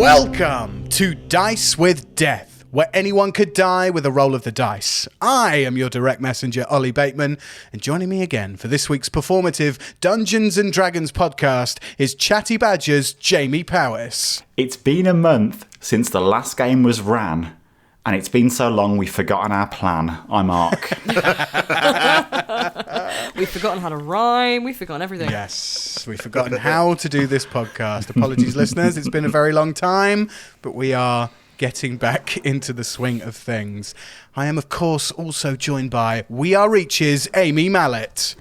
Welcome to Dice with Death, where anyone could die with a roll of the dice. I am your direct messenger, Ollie Bateman, and joining me again for this week's performative Dungeons and Dragons podcast is Chatty Badger's Jamie Powis. It's been a month since the last game was ran, and it's been so long we've forgotten our plan. I'm Aark. We've forgotten how to rhyme. We've forgotten everything. Yes, we've forgotten how to do this podcast. Apologies, listeners. It's been a very long time, but we are getting back into the swing of things. I am, of course, also joined by We Are Reach's Amy Mallet.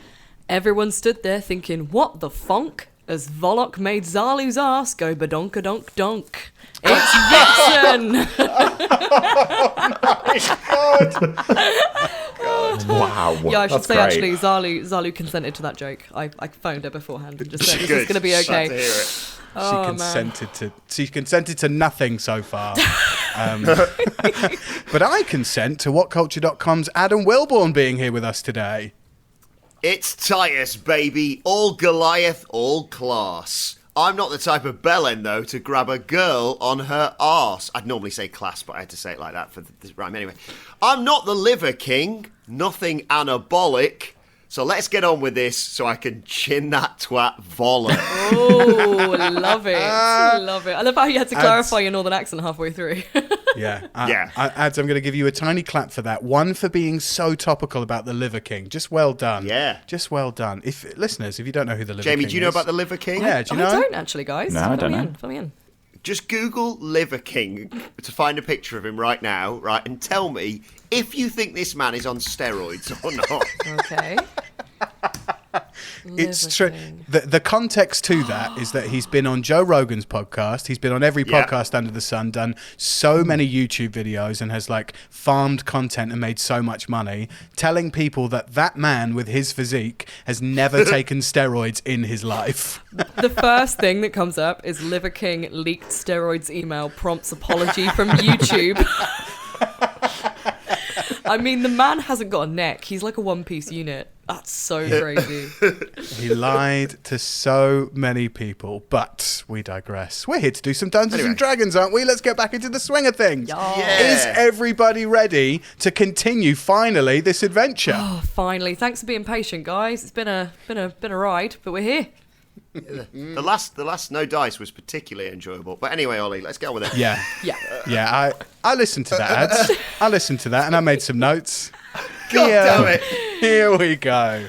Everyone stood there thinking, what the funk? As Vollocks made Zalu's ass go badonka-donk-donk. It's Vixen! Wow. Yeah, I should that's say, great. actually, Zalu consented to that joke. I phoned her beforehand and just said, this is going to be okay. Glad to hear it. She consented to nothing so far. But I consent to WhatCulture.com's Adam Wilborn being here with us today. It's Titus, baby. All Goliath, all class. I'm not the type of bellend, though, to grab a girl on her arse. I'd normally say class, but I had to say it like that for the rhyme anyway. I'm not the liver king, nothing anabolic. So let's get on with this so I can chin that twat Vollocks. Oh, love it. Love it. I love how you had to clarify your northern accent halfway through. Yeah. Yeah. Ads, I'm going to give you a tiny clap for that. One, for being so topical about the Liver King. Just well done. Yeah. Just well done. Listeners, if you don't know who the Liver King is... Jamie, do you know about the liver king? Yeah, do you know? I don't actually, guys. No, I don't know. Fill me in. Just Google Liver King to find a picture of him right now, right, and tell me if you think this man is on steroids or not. Okay. It's true. The context to that is that he's been on Joe Rogan's podcast. He's been on every podcast under the sun, done so many YouTube videos, and has farmed content and made so much money, telling people that man with his physique has never taken steroids in his life. The first thing that comes up is Liver King leaked steroids email prompts apology from YouTube. I mean, the man hasn't got a neck. He's like a one-piece unit. That's so crazy. He lied to so many people, but we digress. We're here to do some Dungeons and Dragons, aren't we? Let's get back into the swing of things. Yeah. Is everybody ready to continue, finally, this adventure? Oh, finally. Thanks for being patient, guys. It's been a ride, but we're here. The last no dice was particularly enjoyable. But anyway, Ollie, let's get on with it. Yeah. Yeah. I listened to that, ads. I listened to that, and I made some notes. God damn it. Here we go.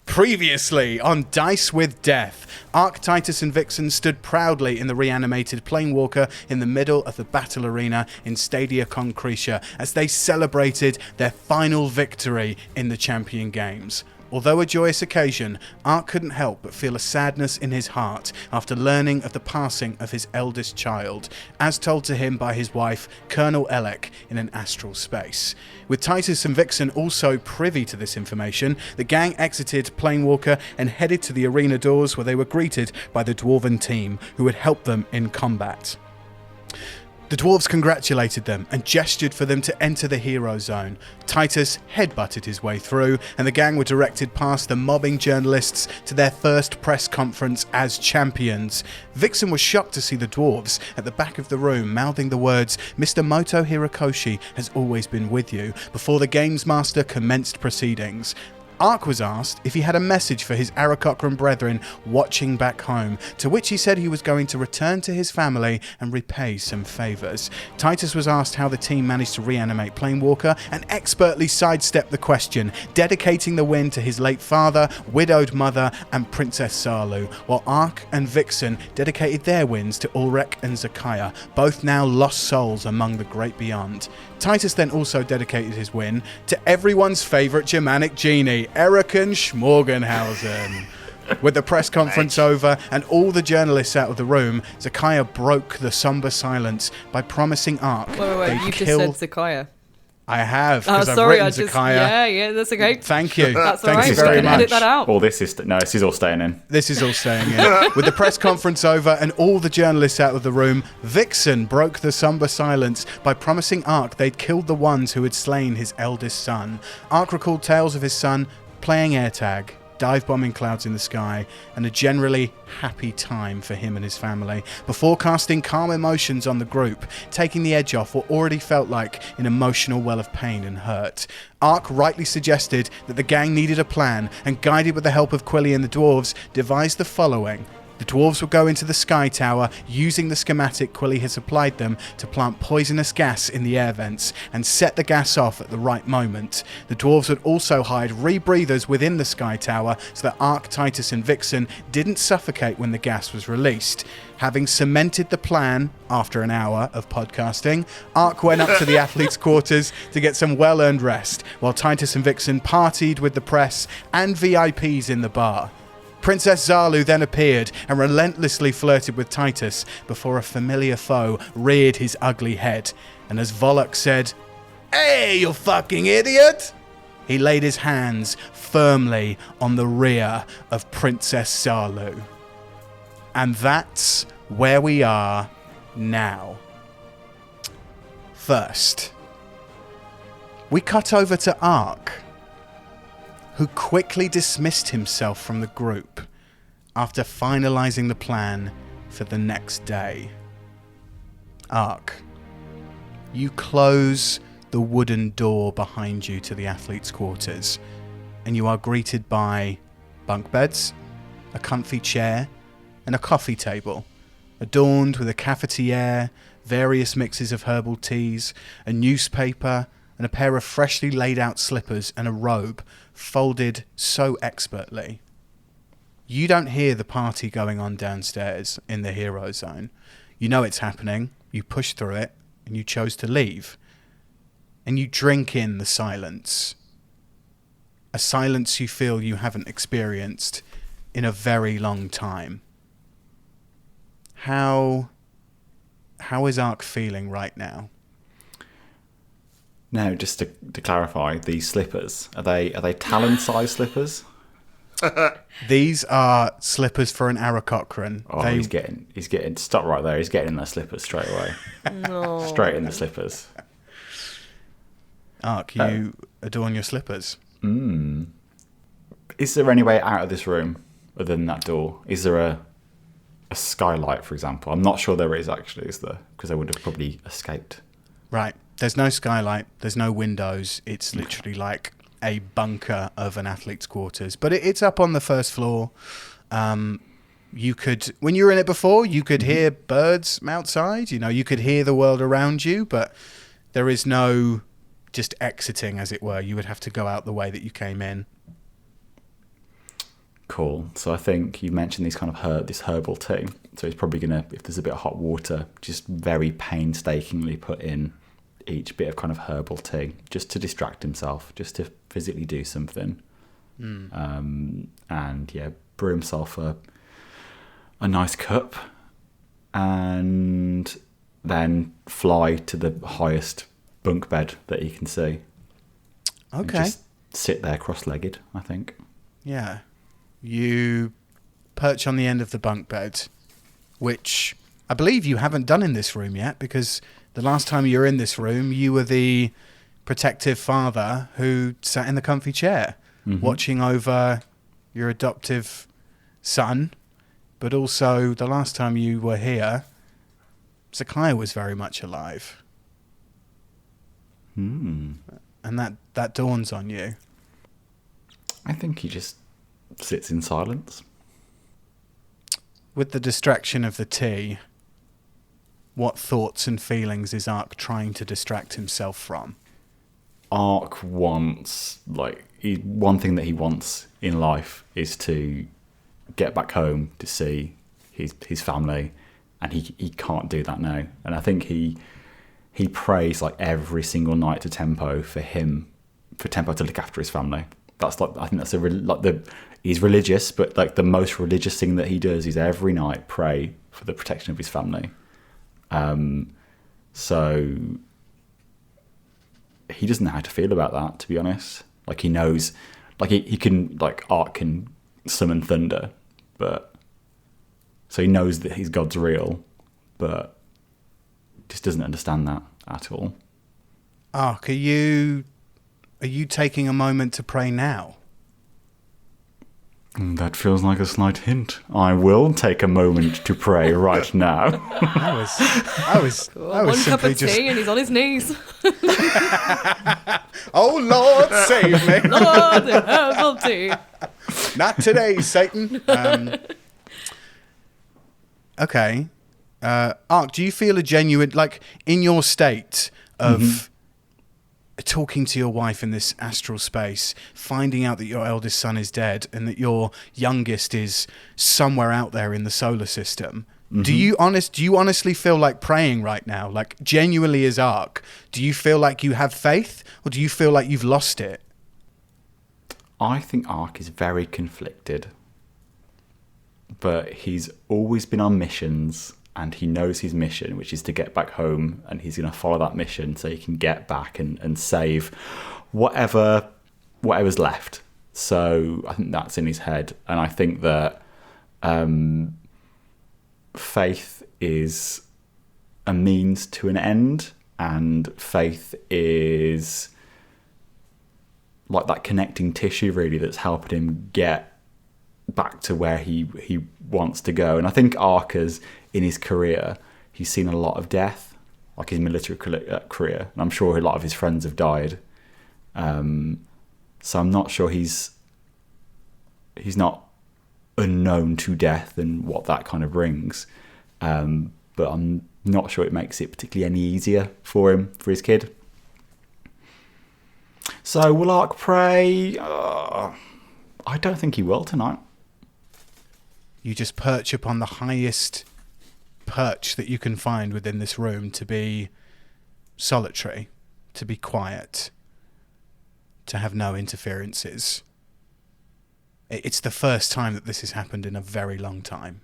Previously on Dice with Death, Aark, Titus and Vixen stood proudly in the reanimated Planewalker in the middle of the battle arena in Stadia Concretia as they celebrated their final victory in the Champion Games. Although a joyous occasion, Aark couldn't help but feel a sadness in his heart after learning of the passing of his eldest child, as told to him by his wife, Colonel Elec, in an astral space. With Titus and Vixen also privy to this information, the gang exited Planewalker and headed to the arena doors, where they were greeted by the Dwarven team, who had helped them in combat. The dwarves congratulated them and gestured for them to enter the hero zone. Titus headbutted his way through, and the gang were directed past the mobbing journalists to their first press conference as champions. Vixen was shocked to see the dwarves at the back of the room mouthing the words, "Mr. Moto Hirokoshi has always been with you," before the games master commenced proceedings. Aark was asked if he had a message for his Aarakocran brethren watching back home, to which he said he was going to return to his family and repay some favours. Titus was asked how the team managed to reanimate Planewalker and expertly sidestepped the question, dedicating the win to his late father, widowed mother and Princess Zalu, while Aark and Vixen dedicated their wins to Ulrich and Zakaya, both now lost souls among the great beyond. Titus then also dedicated his win to everyone's favourite Germanic genie, Eriken Schmorgenhausen. With the press conference over and all the journalists out of the room, Zakaya broke the sombre silence by promising Aark Wait. they'd You kill... just said Zakaya. I have, Oh, because I've sorry. written Zakaya. Yeah, that's okay. Thank you. That's all Thank right. you We're very going to much. edit that out. Well, this is all staying in. This is all staying in. With the press conference over and all the journalists out of the room, Vixen broke the sombre silence by promising Aark they'd killed the ones who had slain his eldest son. Aark recalled tales of his son playing air tag dive-bombing clouds in the sky, and a generally happy time for him and his family, before casting calm emotions on the group, taking the edge off what already felt like an emotional well of pain and hurt. Aark rightly suggested that the gang needed a plan, and guided with the help of Quilly and the dwarves, devised the following. The dwarves will go into the Sky Tower using the schematic Quilly has supplied them to plant poisonous gas in the air vents and set the gas off at the right moment. The dwarves would also hide rebreathers within the Sky Tower so that Aark, Titus and Vixen didn't suffocate when the gas was released. Having cemented the plan after an hour of podcasting, Aark went up to the athletes' quarters to get some well-earned rest, while Titus and Vixen partied with the press and VIPs in the bar. Princess Zalu then appeared and relentlessly flirted with Titus before a familiar foe reared his ugly head. And as Vollocks said, "Hey, you fucking idiot!" he laid his hands firmly on the rear of Princess Zalu. And that's where we are now. First, we cut over to Aark, who quickly dismissed himself from the group after finalising the plan for the next day. Aark, you close the wooden door behind you to the athletes' quarters, and you are greeted by bunk beds, a comfy chair, and a coffee table, adorned with a cafetiere, various mixes of herbal teas, a newspaper, and a pair of freshly laid out slippers and a robe folded so expertly. You don't hear the party going on downstairs in the hero zone. You know it's happening, you push through it, and you chose to leave. And you drink in the silence. A silence you feel you haven't experienced in a very long time. How is Aark feeling right now? Now, just to clarify, these slippers, are they talon-sized slippers? These are slippers for an Aarakocran. Oh, he's getting, stop right there, he's getting in their slippers straight away. No. Straight in the slippers. Aark, you adorn your slippers. Is there any way out of this room other than that door? Is there a skylight, for example? I'm not sure there is, actually, is there? Because they would have probably escaped. Right. There's no skylight, there's no windows. It's literally like a bunker of an athlete's quarters. But it's up on the first floor. You could, when you were in it before, you could hear birds outside. You know, you could hear the world around you, but there is no just exiting, as it were. You would have to go out the way that you came in. Cool. So I think you mentioned these kind of this herbal tea. So he's probably going to, if there's a bit of hot water, just very painstakingly put in each bit of kind of herbal tea just to distract himself, just to physically do something. And yeah, brew himself a nice cup and then fly to the highest bunk bed that he can see. Okay. And just sit there cross-legged, I think. Yeah. You perch on the end of the bunk bed, which I believe you haven't done in this room yet, because the last time you were in this room, you were the protective father who sat in the comfy chair, watching over your adoptive son. But also, the last time you were here, Zakaya was very much alive. And that dawns on you. I think he just sits in silence. With the distraction of the tea, what thoughts and feelings is Aark trying to distract himself from? Aark wants, one thing that he wants in life is to get back home to see his family, and he can't do that now. And I think he prays every single night to Tempo for Tempo to look after his family. That's I think that's he's religious, but the most religious thing that he does is every night pray for the protection of his family. So he doesn't know how to feel about that, to be honest. He knows, he can, Aark can summon thunder, but so he knows that his god's real, but just doesn't understand that at all. Aark, are you taking a moment to pray now? That feels like a slight hint. I will take a moment to pray right now. I was One cup simply of just. tea and he's on his knees. Oh Lord, save me! Lord, the herbal tea. Not today, Satan. Okay. Aark, do you feel a genuine, like, in your state of talking to your wife in this astral space, finding out that your eldest son is dead and that your youngest is somewhere out there in the solar system? Do you honestly feel like praying right now? Like, genuinely as Aark, do you feel like you have faith, or do you feel like you've lost it? I think Aark is very conflicted. But he's always been on missions, and he knows his mission, which is to get back home, and he's going to follow that mission so he can get back and save whatever's left. So I think that's in his head. And I think that faith is a means to an end, and faith is like that connecting tissue, really, that's helping him get back to where he wants to go. And I think Aark, in his career, he's seen a lot of death, like his military career, and I'm sure a lot of his friends have died. So I'm not sure he's not unknown to death and what that kind of brings. But I'm not sure it makes it particularly any easier for him, for his kid. So will Aark pray? I don't think he will tonight. You just perch upon the highest perch that you can find within this room to be solitary, to be quiet, to have no interferences. It's the first time that this has happened in a very long time.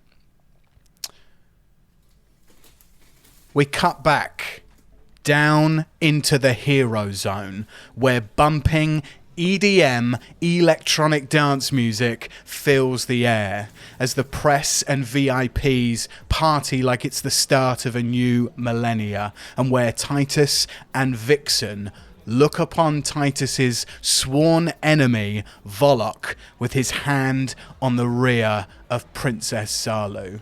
We cut back down into the hero zone, where bumping EDM, electronic dance music, fills the air as the press and VIPs party like it's the start of a new millennia, and where Titus and Vixen look upon Titus's sworn enemy, Vollock, with his hand on the rear of Princess Zalu.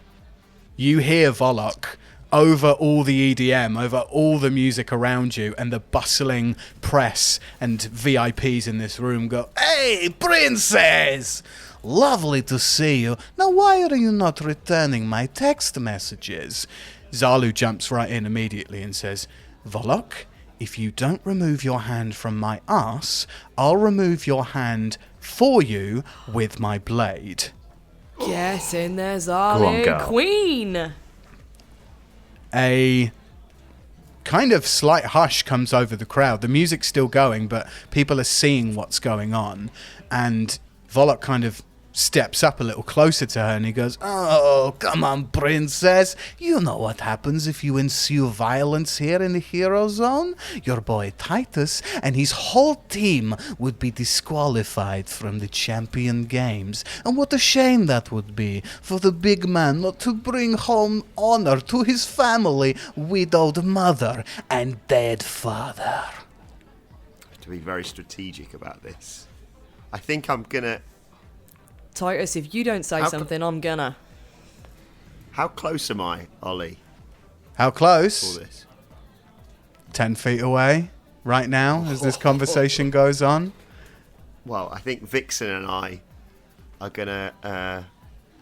You hear Vollock over all the EDM, over all the music around you, and the bustling press and VIPs in this room go, "Hey, Princess! Lovely to see you. Now, why are you not returning my text messages?" Zalu jumps right in immediately and says, "Vollock, if you don't remove your hand from my arse, I'll remove your hand for you with my blade." Get in there, Go on, Zalu. girl. Queen. A kind of slight hush comes over the crowd. The music's still going, but people are seeing what's going on. And Vollock kind of steps up a little closer to her and he goes, "Oh, come on, Princess. You know what happens if you ensue violence here in the hero zone? Your boy Titus and his whole team would be disqualified from the champion games. And what a shame that would be for the big man not to bring home honor to his family, widowed mother and dead father." To be very strategic about this. I think I'm gonna... Titus, if you don't say something, I'm gonna. How close am I, Ollie, How for close? this? 10 feet away right now as this conversation goes on. Well, I think Vixen and I are gonna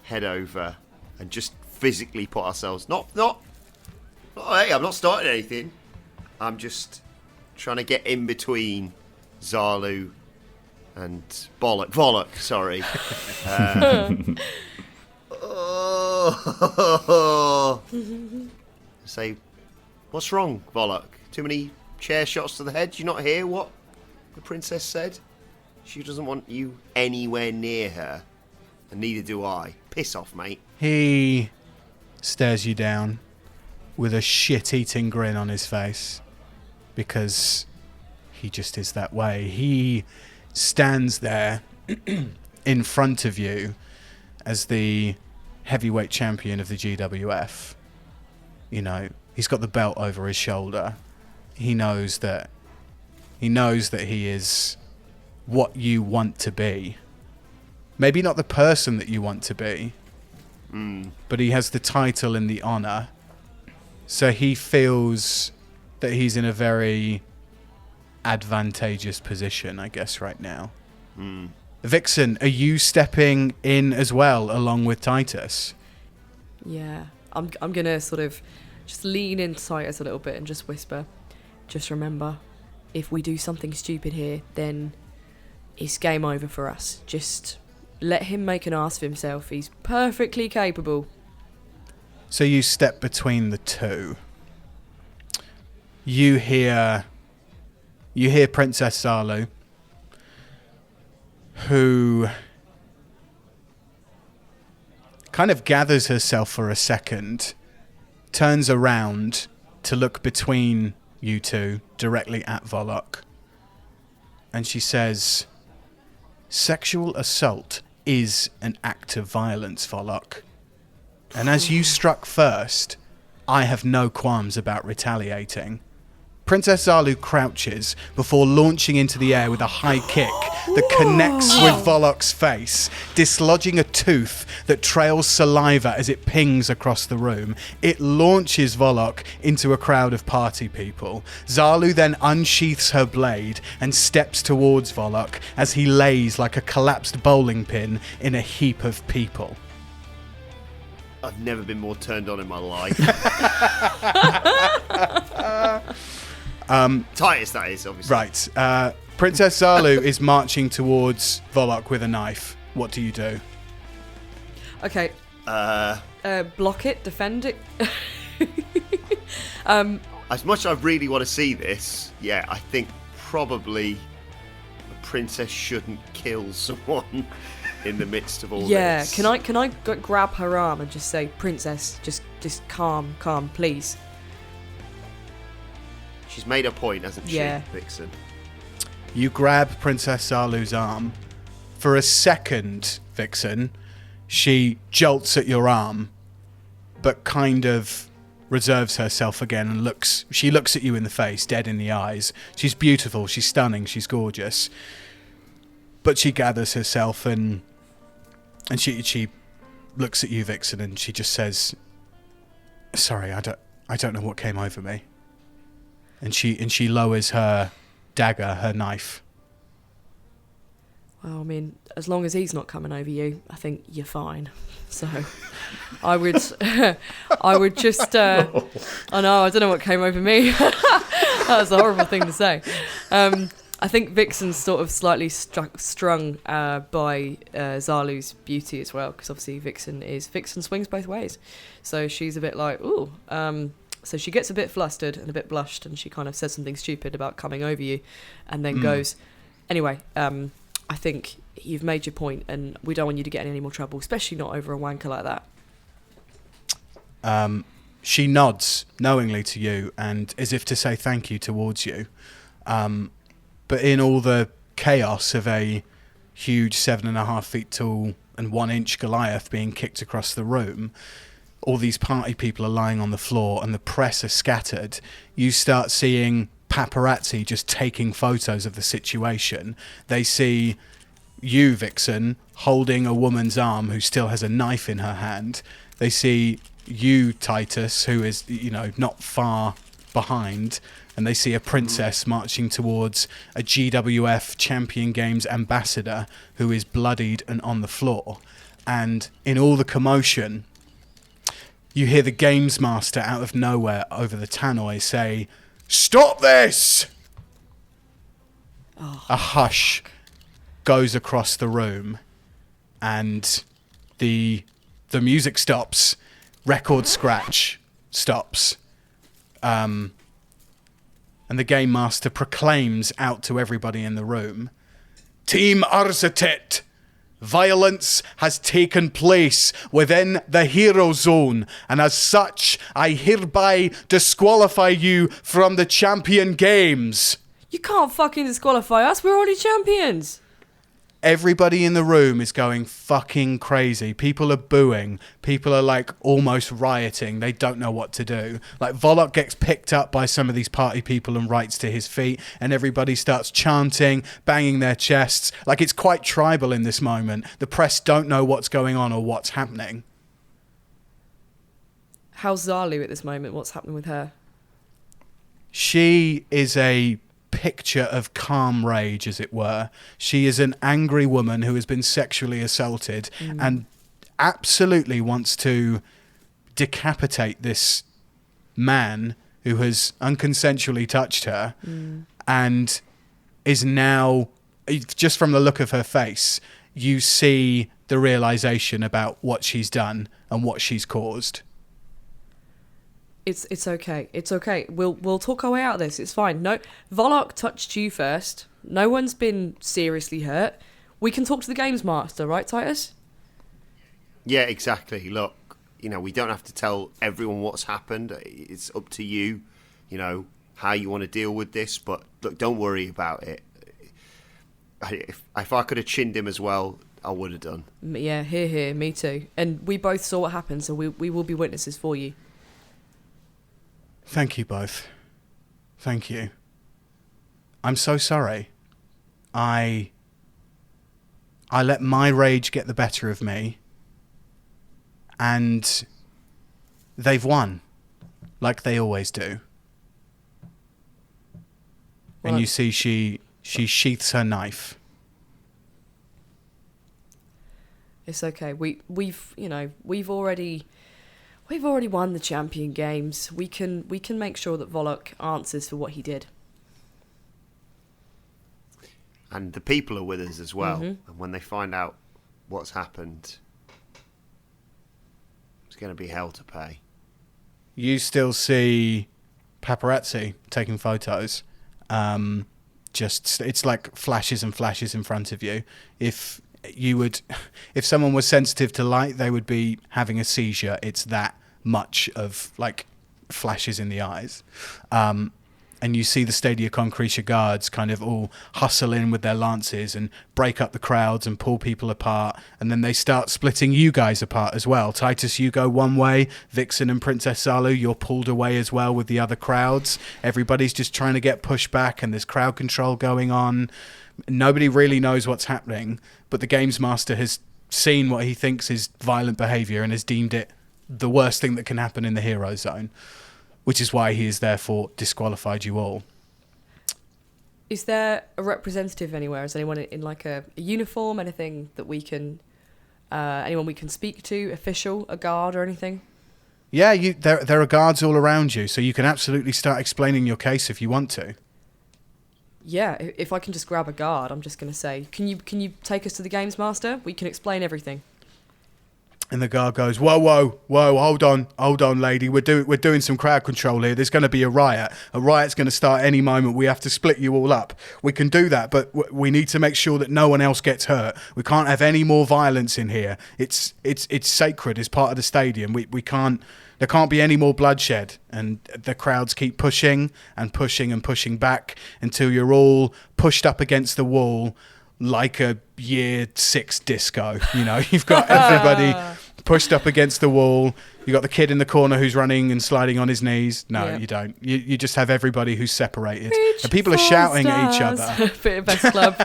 head over and just physically put ourselves... Hey, I'm not starting anything. I'm just trying to get in between Zalu and Vollock, sorry. Say, what's wrong, Vollock? Too many chair shots to the head? Do you not hear what the princess said? She doesn't want you anywhere near her, and neither do I. Piss off, mate. He stares you down with a shit-eating grin on his face because he just is that way. He stands there in front of you as the heavyweight champion of the GWF. You know, he's got the belt over his shoulder. He knows that he is what you want to be. maybe not the person that you want to be, but he has the title and the honor. So he feels that he's in a very advantageous position, I guess, right now. Vixen, are you stepping in as well, along with Titus? Yeah, I'm gonna sort of just lean into Titus a little bit and just whisper, just remember, if we do something stupid here, then it's game over for us. Just let him make an ass of himself. He's perfectly capable. So you step between the two. You hear Princess Zalu, who kind of gathers herself for a second, turns around to look between you two, directly at Vollock, and she says, "Sexual assault is an act of violence, Vollock. And as you struck first, I have no qualms about retaliating." Princess Zalu crouches before launching into the air with a high kick that connects with Vollock's face, dislodging a tooth that trails saliva as it pings across the room. It launches Vollock into a crowd of party people. Zalu then unsheaths her blade and steps towards Vollock as he lays like a collapsed bowling pin in a heap of people. I've never been more turned on in my life. Titus, that is, obviously. Right. Princess Zalu is marching towards Vollock with a knife. What do you do? Okay. Block it, defend it. As much as I really want to see this, yeah, I think probably a princess shouldn't kill someone in the midst of all this. Yeah, can I grab her arm and just say, "Princess, just calm, please." She's made a point, hasn't she, Vixen? You grab Princess Zalu's arm. For a second, Vixen, she jolts at your arm, but kind of reserves herself again and looks at you in the face, dead in the eyes. She's beautiful, she's stunning, she's gorgeous. But she gathers herself and she looks at you, Vixen, and she just says, "Sorry, I don't know what came over me." And she lowers her dagger, her knife. Well, I mean, as long as he's not coming over you, I think you're fine. So, I would just. I know, I don't know what came over me. That was a horrible thing to say. I think Vixen's sort of slightly strung by Zalu's beauty as well, because obviously Vixen swings both ways, so she's a bit like, ooh. So she gets a bit flustered and a bit blushed, and she kind of says something stupid about coming over you, and then goes, "Anyway, I think you've made your point, and we don't want you to get in any more trouble, especially not over a wanker like that." She nods knowingly to you, and as if to say thank you towards you. But in all the chaos of a huge 7.5 feet tall and 1 inch Goliath being kicked across the room, all these party people are lying on the floor and the press are scattered. You start seeing paparazzi just taking photos of the situation. They see you, Vixen, holding a woman's arm who still has a knife in her hand. They see you, Titus, who is, not far behind, and they see a princess marching towards a GWF Champion Games ambassador who is bloodied and on the floor. And in all the commotion, you hear the games master out of nowhere over the tannoy say, "Stop this!" Oh. A hush goes across the room, and the music stops. Record scratch stops. And the game master proclaims out to everybody in the room, "Team Arzatet, violence has taken place within the hero zone, and as such, I hereby disqualify you from the Champion Games." You can't fucking disqualify us. We're already champions. Everybody in the room is going fucking crazy. People are booing. People are like almost rioting. They don't know what to do. Like Vollocks gets picked up by some of these party people and rights to his feet, and everybody starts chanting, banging their chests. Like it's quite tribal in this moment. The press don't know what's going on or what's happening. How's Zalu at this moment? What's happening with her? She is a picture of calm rage, as it were. She is an angry woman who has been sexually assaulted and absolutely wants to decapitate this man who has unconsensually touched her and is now, just from the look of her face, you see the realization about what she's done and what she's caused. It's okay. It's okay. We'll talk our way out of this. It's fine. No, Vollocks touched you first. No one's been seriously hurt. We can talk to the games master, right, Titus? Yeah, exactly. Look, we don't have to tell everyone what's happened. It's up to you, how you want to deal with this. But look, don't worry about it. If I could have chinned him as well, I would have done. Yeah, here, me too. And we both saw what happened, so we will be witnesses for you. Thank you both. Thank you. I'm so sorry. I let my rage get the better of me, and they've won, like they always do. Well, and you see she sheaths her knife. It's okay. We've already won the champion games. We can make sure that Vollocks answers for what he did. And the people are with us as well. Mm-hmm. And when they find out what's happened, it's going to be hell to pay. You still see paparazzi taking photos. It's like flashes and flashes in front of you. If someone was sensitive to light, they would be having a seizure. It's that much of like flashes in the eyes. And you see the Stadia Concretia guards kind of all hustle in with their lances and break up the crowds and pull people apart. And then they start splitting you guys apart as well. Titus, you go one way. Vixen and Princess Zalu, you're pulled away as well with the other crowds. Everybody's just trying to get pushed back, and there's crowd control going on. Nobody really knows what's happening, but the games master has seen what he thinks is violent behaviour and has deemed it the worst thing that can happen in the hero zone, which is why he has therefore disqualified you all. Is there a representative anywhere? Is anyone in like a uniform, anything that we can, anyone we can speak to, official, a guard or anything? Yeah, there are guards all around you, so you can absolutely start explaining your case if you want to. Yeah, if I can just grab a guard, I'm just going to say, can you take us to the games master? We can explain everything. And the guard goes, whoa, hold on, lady. We're doing some crowd control here. There's going to be a riot. A riot's going to start any moment. We have to split you all up. We can do that, but we need to make sure that no one else gets hurt. We can't have any more violence in here. It's sacred. It's part of the stadium. We can't. There can't be any more bloodshed. And the crowds keep pushing and pushing and pushing back until you're all pushed up against the wall like a year 6 disco. You've got everybody pushed up against the wall. You got the kid in the corner who's running and sliding on his knees. No, yeah. You don't. You just have everybody who's separated. And people are shouting at each other. Bit of best club.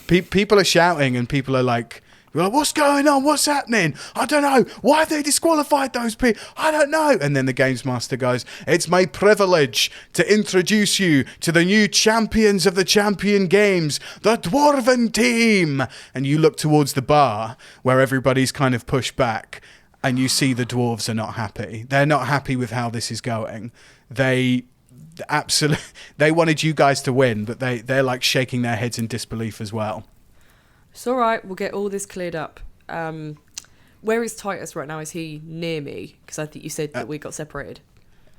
People are shouting and people are like, what's going on? What's happening? I don't know. Why have they disqualified those people? I don't know. And then the games master goes, it's my privilege to introduce you to the new champions of the champion games, the Dwarven team. And you look towards the bar where everybody's kind of pushed back, and you see the dwarves are not happy. They're not happy with how this is going. They wanted you guys to win, but they're like shaking their heads in disbelief as well. It's all right. We'll get all this cleared up. Where is Titus right now? Is he near me? Because I think you said that we got separated.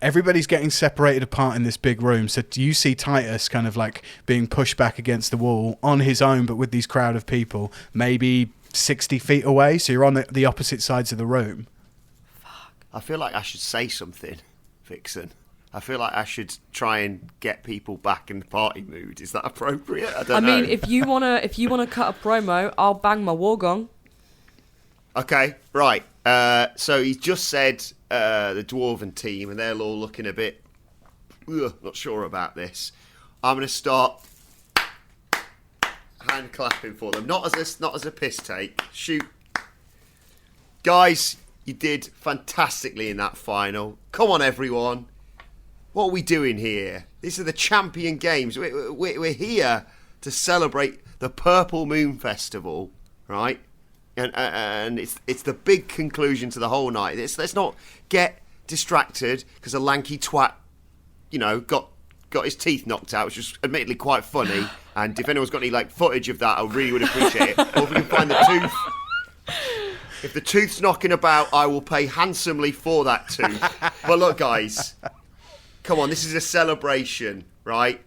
Everybody's getting separated apart in this big room. So you see Titus kind of like being pushed back against the wall on his own, but with these crowd of people, maybe 60 feet away. So you're on the opposite sides of the room. Fuck. I feel like I should say something, Vixen. I feel like I should try and get people back in the party mood. Is that appropriate? I I don't know. mean, if you wanna cut a promo, I'll bang my war gong. Okay, right. So he's just said the Dwarven team, and they're all looking a bit not sure about this. I'm going to start hand clapping for them, not as a piss take. Shoot, guys, you did fantastically in that final. Come on, everyone. What are we doing here? These are the champion games. We're here to celebrate the Purple Moon Festival, right? And it's the big conclusion to the whole night. Let's not get distracted because a lanky twat, got his teeth knocked out, which was admittedly quite funny. And if anyone's got any footage of that, I really would appreciate it. Or if we can find the tooth. If the tooth's knocking about, I will pay handsomely for that tooth. But look, guys, come on, this is a celebration, right?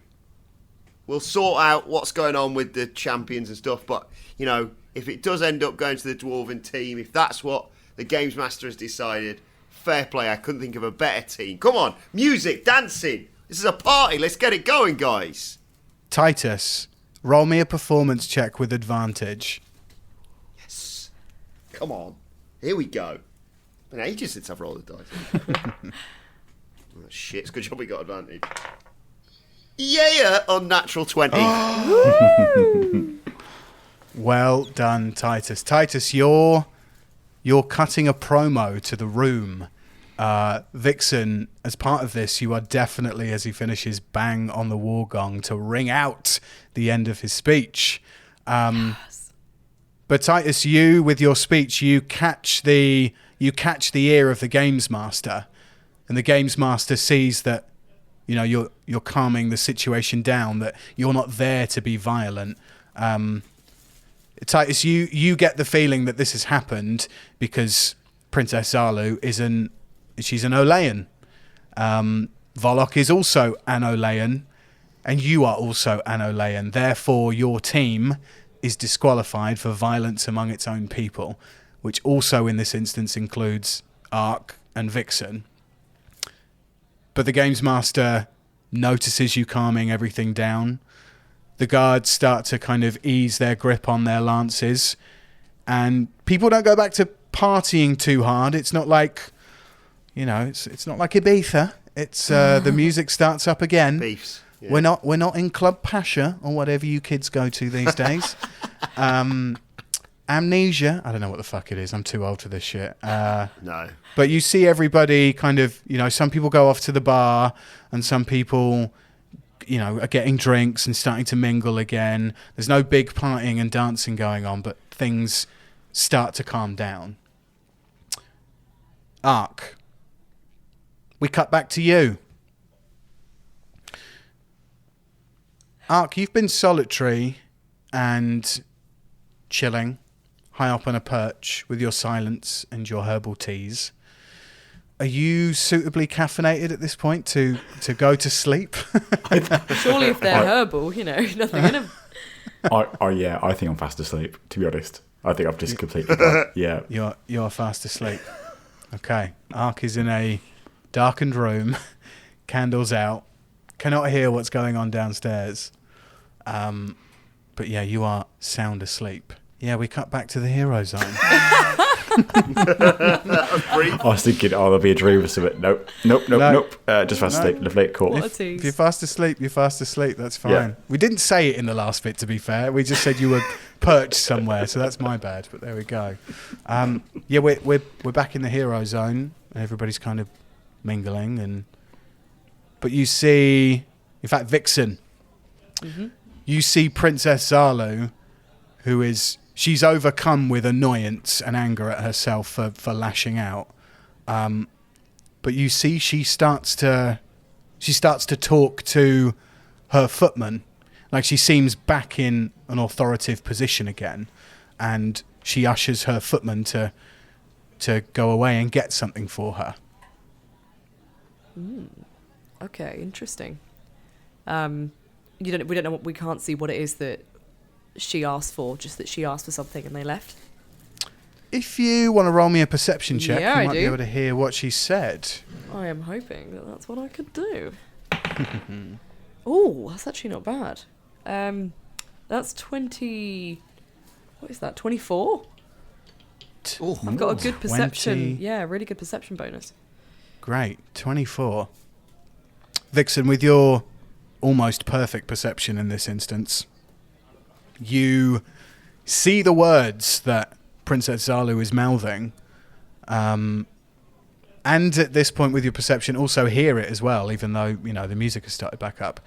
We'll sort out what's going on with the champions and stuff, but, if it does end up going to the Dwarven team, if that's what the Games Master has decided, fair play, I couldn't think of a better team. Come on, music, dancing. This is a party. Let's get it going, guys. Titus, roll me a performance check with advantage. Yes. Come on. Here we go. It's been ages since I've rolled a dice. Oh, shit, it's a good job we got advantage. Yeah, unnatural 20. Well done, Titus. Titus, you're cutting a promo to the room. Vixen, as part of this, you are definitely, as he finishes, bang on the war gong to ring out the end of his speech. Yes. But Titus, you with your speech, you catch the ear of the Games Master, and the Games Master sees that you're calming the situation down, that you're not there to be violent. Titus, you get the feeling that this has happened because Princess Zalu she's an Olayan. Vollock is also an Olayan, and you are also an Olayan. Therefore, your team is disqualified for violence among its own people, which also in this instance includes Aark and Vixen. But the Games Master notices you calming everything down. The guards start to kind of ease their grip on their lances, and people don't go back to partying too hard. It's not like, it's not like Ibiza. It's the music starts up again. Beefs. Yeah. We're not in Club Pasha or whatever you kids go to these days. Amnesia. I don't know what the fuck it is. I'm too old for this shit. No. But you see everybody kind of, some people go off to the bar and some people, are getting drinks and starting to mingle again. There's no big partying and dancing going on, but things start to calm down. Aark, we cut back to you. Aark, you've been solitary and chilling high up on a perch with your silence and your herbal teas. Are you suitably caffeinated at this point to go to sleep? Surely if they're herbal, nothing in them. Yeah, I think I'm fast asleep, to be honest. I think I've just completely gone. Yeah. You're fast asleep. Okay. Aark is in a darkened room, candles out, cannot hear what's going on downstairs. But yeah, you are sound asleep. Yeah, we cut back to the hero zone. I was thinking, there'll be a dream or something. Nope. Just fast asleep. Lovely, cool. If you're fast asleep, you're fast asleep. That's fine. Yeah. We didn't say it in the last bit, to be fair. We just said you were perched somewhere, so that's my bad. But there we go. Yeah, we're back in the hero zone, and everybody's kind of mingling. But you see, in fact, Vixen. Mm-hmm. You see Princess Zalu, she's overcome with annoyance and anger at herself for lashing out. But you see she starts to talk to her footman. Like she seems back in an authoritative position again. And she ushers her footman to go away and get something for her. Okay, interesting. We can't see what it is that she asked for, just that she asked for something and they left. If you want to roll me a perception check, Yeah, you I might be do. able to hear what she said. I am hoping that that's what I could do. Oh, that's actually not bad. That's 20... What is that, 24? Oh, I've got a good perception. 20. Yeah, really good perception bonus. Great, 24. Vixen, with your almost perfect perception in this instance, you see the words that Princess Zalu is mouthing, and at this point with your perception also hear it as well, even though, the music has started back up.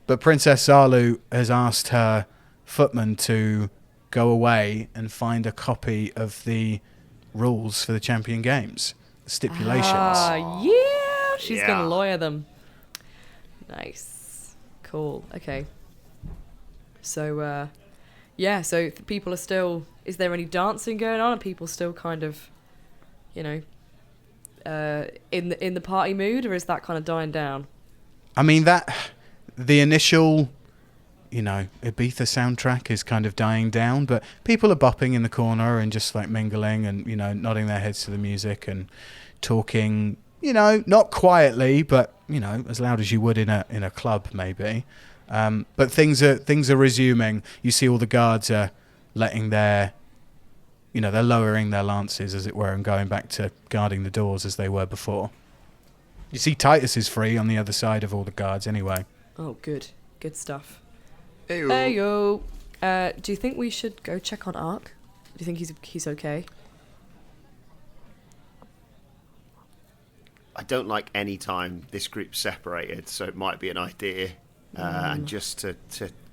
But Princess Zalu has asked her footman to go away and find a copy of the rules for the Champion Games, the stipulations. Yeah, she's Yeah. going to lawyer them. Nice. Cool. Okay. So, so people are still... Is there any dancing going on? Are people still kind of, in the party mood, or is that kind of dying down? I mean, the initial, Ibiza soundtrack is kind of dying down, but people are bopping in the corner and just like mingling and, nodding their heads to the music and talking, not quietly, but, as loud as you would in a club maybe. But things are resuming. You see all the guards are letting they're lowering their lances, as it were, and going back to guarding the doors as they were before. You see Titus is free on the other side of all the guards anyway. Oh, good. Good stuff. Ew. Hey, yo. Do you think we should go check on Aark? Do you think he's okay? I don't like any time this group's separated, so it might be an idea. And just to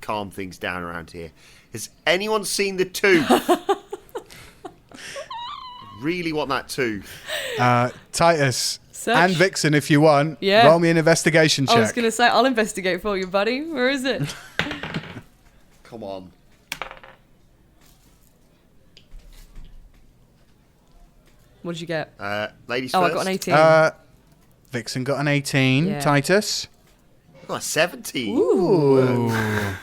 calm things down around here. Has anyone seen the tooth? Really want that tooth. Titus Search. and Vixen, if you want, Yeah. roll me an investigation check. I was going to say, I'll investigate for you, buddy. Where is it? Come on. What did you get? Ladies Oh, first. I got an 18. Vixen got an 18. Yeah. Titus? I got a 17. Ooh.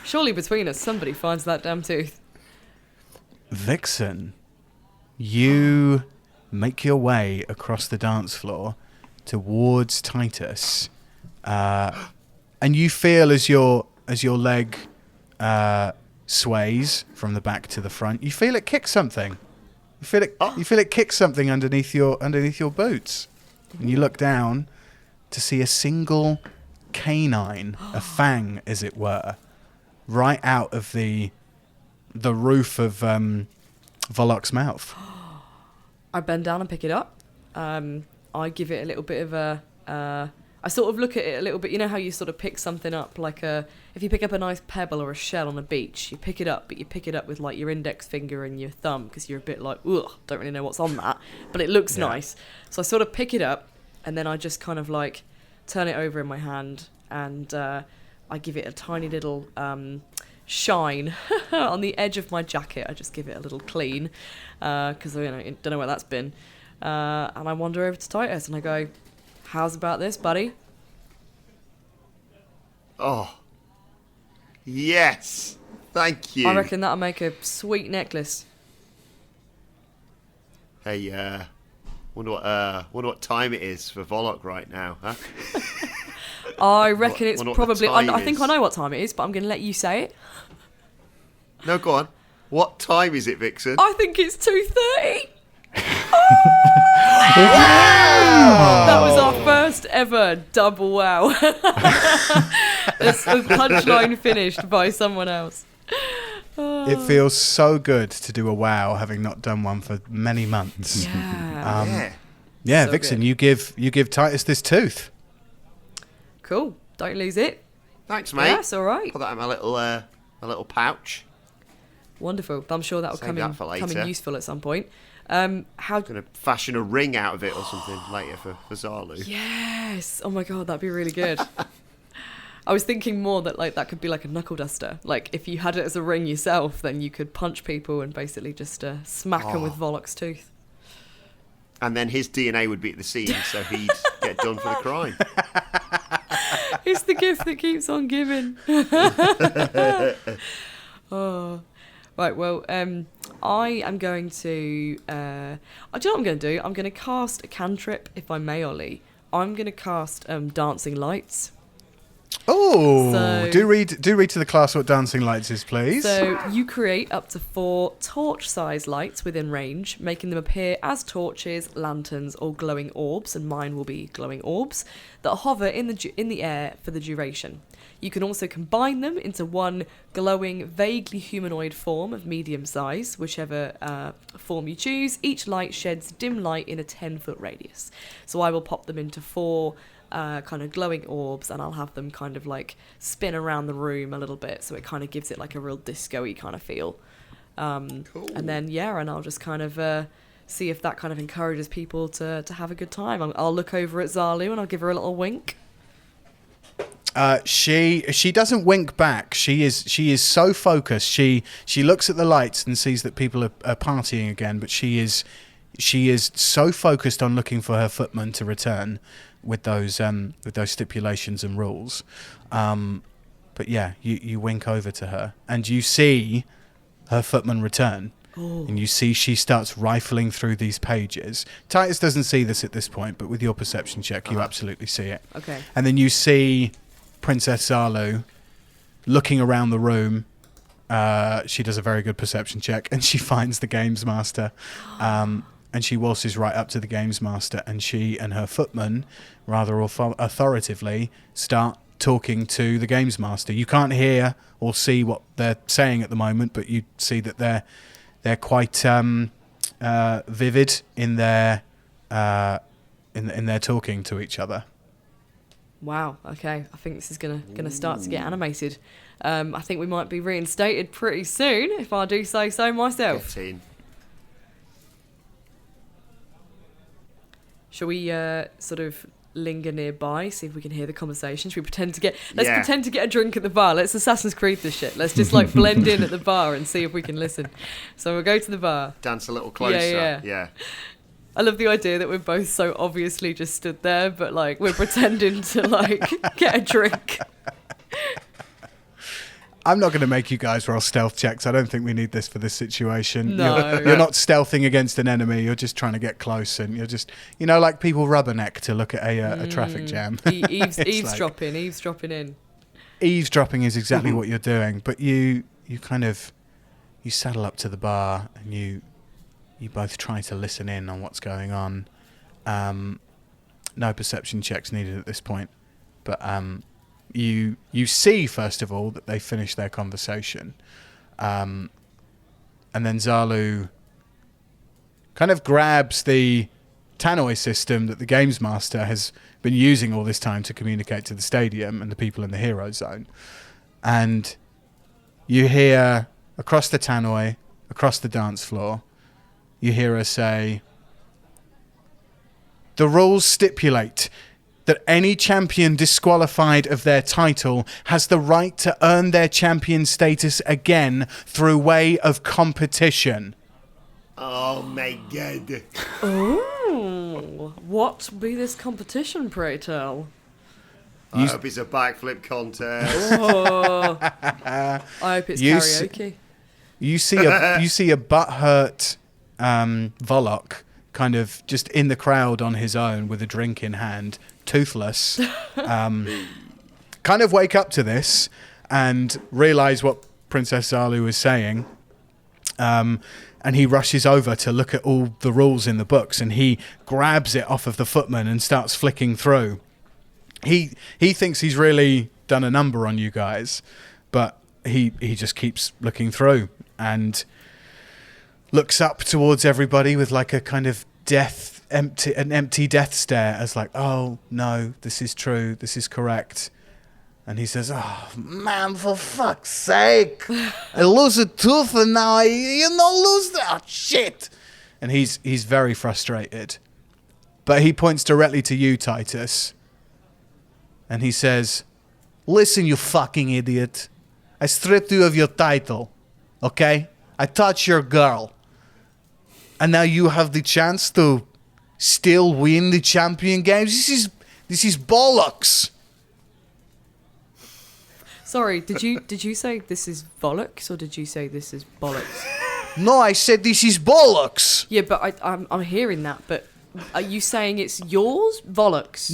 Surely between us, somebody finds that damn tooth. Vixen, you make your way across the dance floor towards Titus, and you feel as your leg sways from the back to the front, you feel it kick something. You feel it. Oh. You feel it kick something underneath your boots, and you look down to see a single canine, a fang, as it were, right out of the roof of Vollocks' mouth. I bend down and pick it up. I give it a little bit of a... I sort of look at it a little bit. You know how you sort of pick something up, like if you pick up a nice pebble or a shell on a beach, you pick it up, but you pick it up with like your index finger and your thumb because you're a bit like, ugh, don't really know what's on that, but it looks nice. So I sort of pick it up and then I just kind of like turn it over in my hand and I give it a tiny little shine on the edge of my jacket. I just give it a little clean because I don't know where that's been. And I wander over to Titus and I go, how's about this, buddy? Oh. Yes. Thank you. I reckon that'll make a sweet necklace. Hey, wonder what time it is for Vollock right now, huh? I reckon it's wonder what the probably... time I think is. I know what time it is, but I'm going to let you say it. No, go on. What time is it, Vixen? I think it's 2:30. Wow! That was our first ever double wow. It's a punchline finished by someone else. It feels so good to do a wow, having not done one for many months. Yeah. Yeah. So Vixen, good. you give Titus this tooth. Cool. Don't lose it. Thanks, mate. That's all right. Put that in my little pouch. Wonderful. I'm sure that'll Save come that for in later. useful at some point. How? Gonna fashion a ring out of it or something later for Zalu. Yes. Oh my god, that'd be really good. I was thinking more that like that could be like a knuckle duster. Like if you had it as a ring yourself, then you could punch people and basically just smack them with Vollocks' tooth. And then his DNA would be at the scene, so he'd get done for the crime. It's the gift that keeps on giving. Oh, Right, well, I am going to... do you know what I'm going to do? I'm going to cast a cantrip, if I may, Ollie. I'm going to cast Dancing Lights. Oh, So- do read to the class what Dancing Lights is, please. So you create up to 4 torch-sized lights within range, making them appear as torches, lanterns, or glowing orbs, and mine will be glowing orbs, that hover in the air for the duration. You can also combine them into one glowing, vaguely humanoid form of medium size, whichever form you choose. Each light sheds dim light in a 10-foot radius. So I will pop them into 4 kind of glowing orbs, and I'll have them kind of like spin around the room a little bit, so it kind of gives it like a real disco-y kind of feel. Cool. And then, and I'll just kind of see if that kind of encourages people to have a good time. I'll look over at Zalu and I'll give her a little wink. She doesn't wink back. She is so focused. She looks at the lights and sees that people are partying again, but she is so focused on looking for her footman to return with those stipulations and rules. But yeah, you wink over to her and you see her footman return. Oh. And you see she starts rifling through these pages. Titus doesn't see this at this point, but with your perception check, you absolutely see it. Okay. And then you see Princess Zalu looking around the room. She does a very good perception check, and she finds the games master. And she waltzes right up to the games master, and she and her footman, rather authoritatively, start talking to the games master. You can't hear or see what they're saying at the moment, but you see that they're quite vivid in their in their talking to each other. Wow. Okay. I think this is gonna start to get animated. I think we might be reinstated pretty soon, if I do say so myself. 15. Shall we sort of linger nearby, see if we can hear the conversation? Should we pretend to get Yeah. pretend to get a drink at the bar? Let's Assassin's Creed this shit. Let's just like blend in at the bar and see if we can listen. So we'll go to the bar. Dance a little closer. Yeah. I love the idea that we're both so obviously just stood there, but like we're pretending to like get a drink. I'm not going to make you guys roll stealth checks. I don't think we need this for this situation. No. You're not stealthing against an enemy. You're just trying to get close, and you're just, like people rubberneck to look at a traffic jam. Eavesdropping in. Eavesdropping is exactly what you're doing, but you saddle up to the bar and you both try to listen in on what's going on. No perception checks needed at this point, but you see first of all that they finish their conversation, and then Zalu kind of grabs the tannoy system that the games master has been using all this time to communicate to the stadium and the people in the hero zone, and you hear across the tannoy, across the dance floor, you hear her say, "The rules stipulate that any champion disqualified of their title has the right to earn their champion status again through way of competition." Oh my god. Oh, what be this competition, pray tell? I hope it's a backflip contest. Oh, I hope it's karaoke. You see a butthurt Vollock kind of just in the crowd on his own with a drink in hand, toothless, kind of wake up to this and realise what Princess Zalu is saying. And he rushes over to look at all the rules in the books, and he grabs it off of the footman and starts flicking through. He thinks he's really done a number on you guys, but he just keeps looking through and looks up towards everybody with like a kind of empty death stare, as like, oh no, this is true, this is correct. And he says, "Oh man, for fuck's sake, I lose a tooth and now lose that. Oh, shit." And he's very frustrated, but he points directly to you, Titus, and he says, "Listen, you fucking idiot, I stripped you of your title, okay? I touched your girl. And now you have the chance to still win the champion games. This is bollocks." Sorry, did you say this is Vollocks or did you say this is bollocks? No, I said this is Vollocks. Yeah, but I'm hearing that. But are you saying it's yours, Vollocks?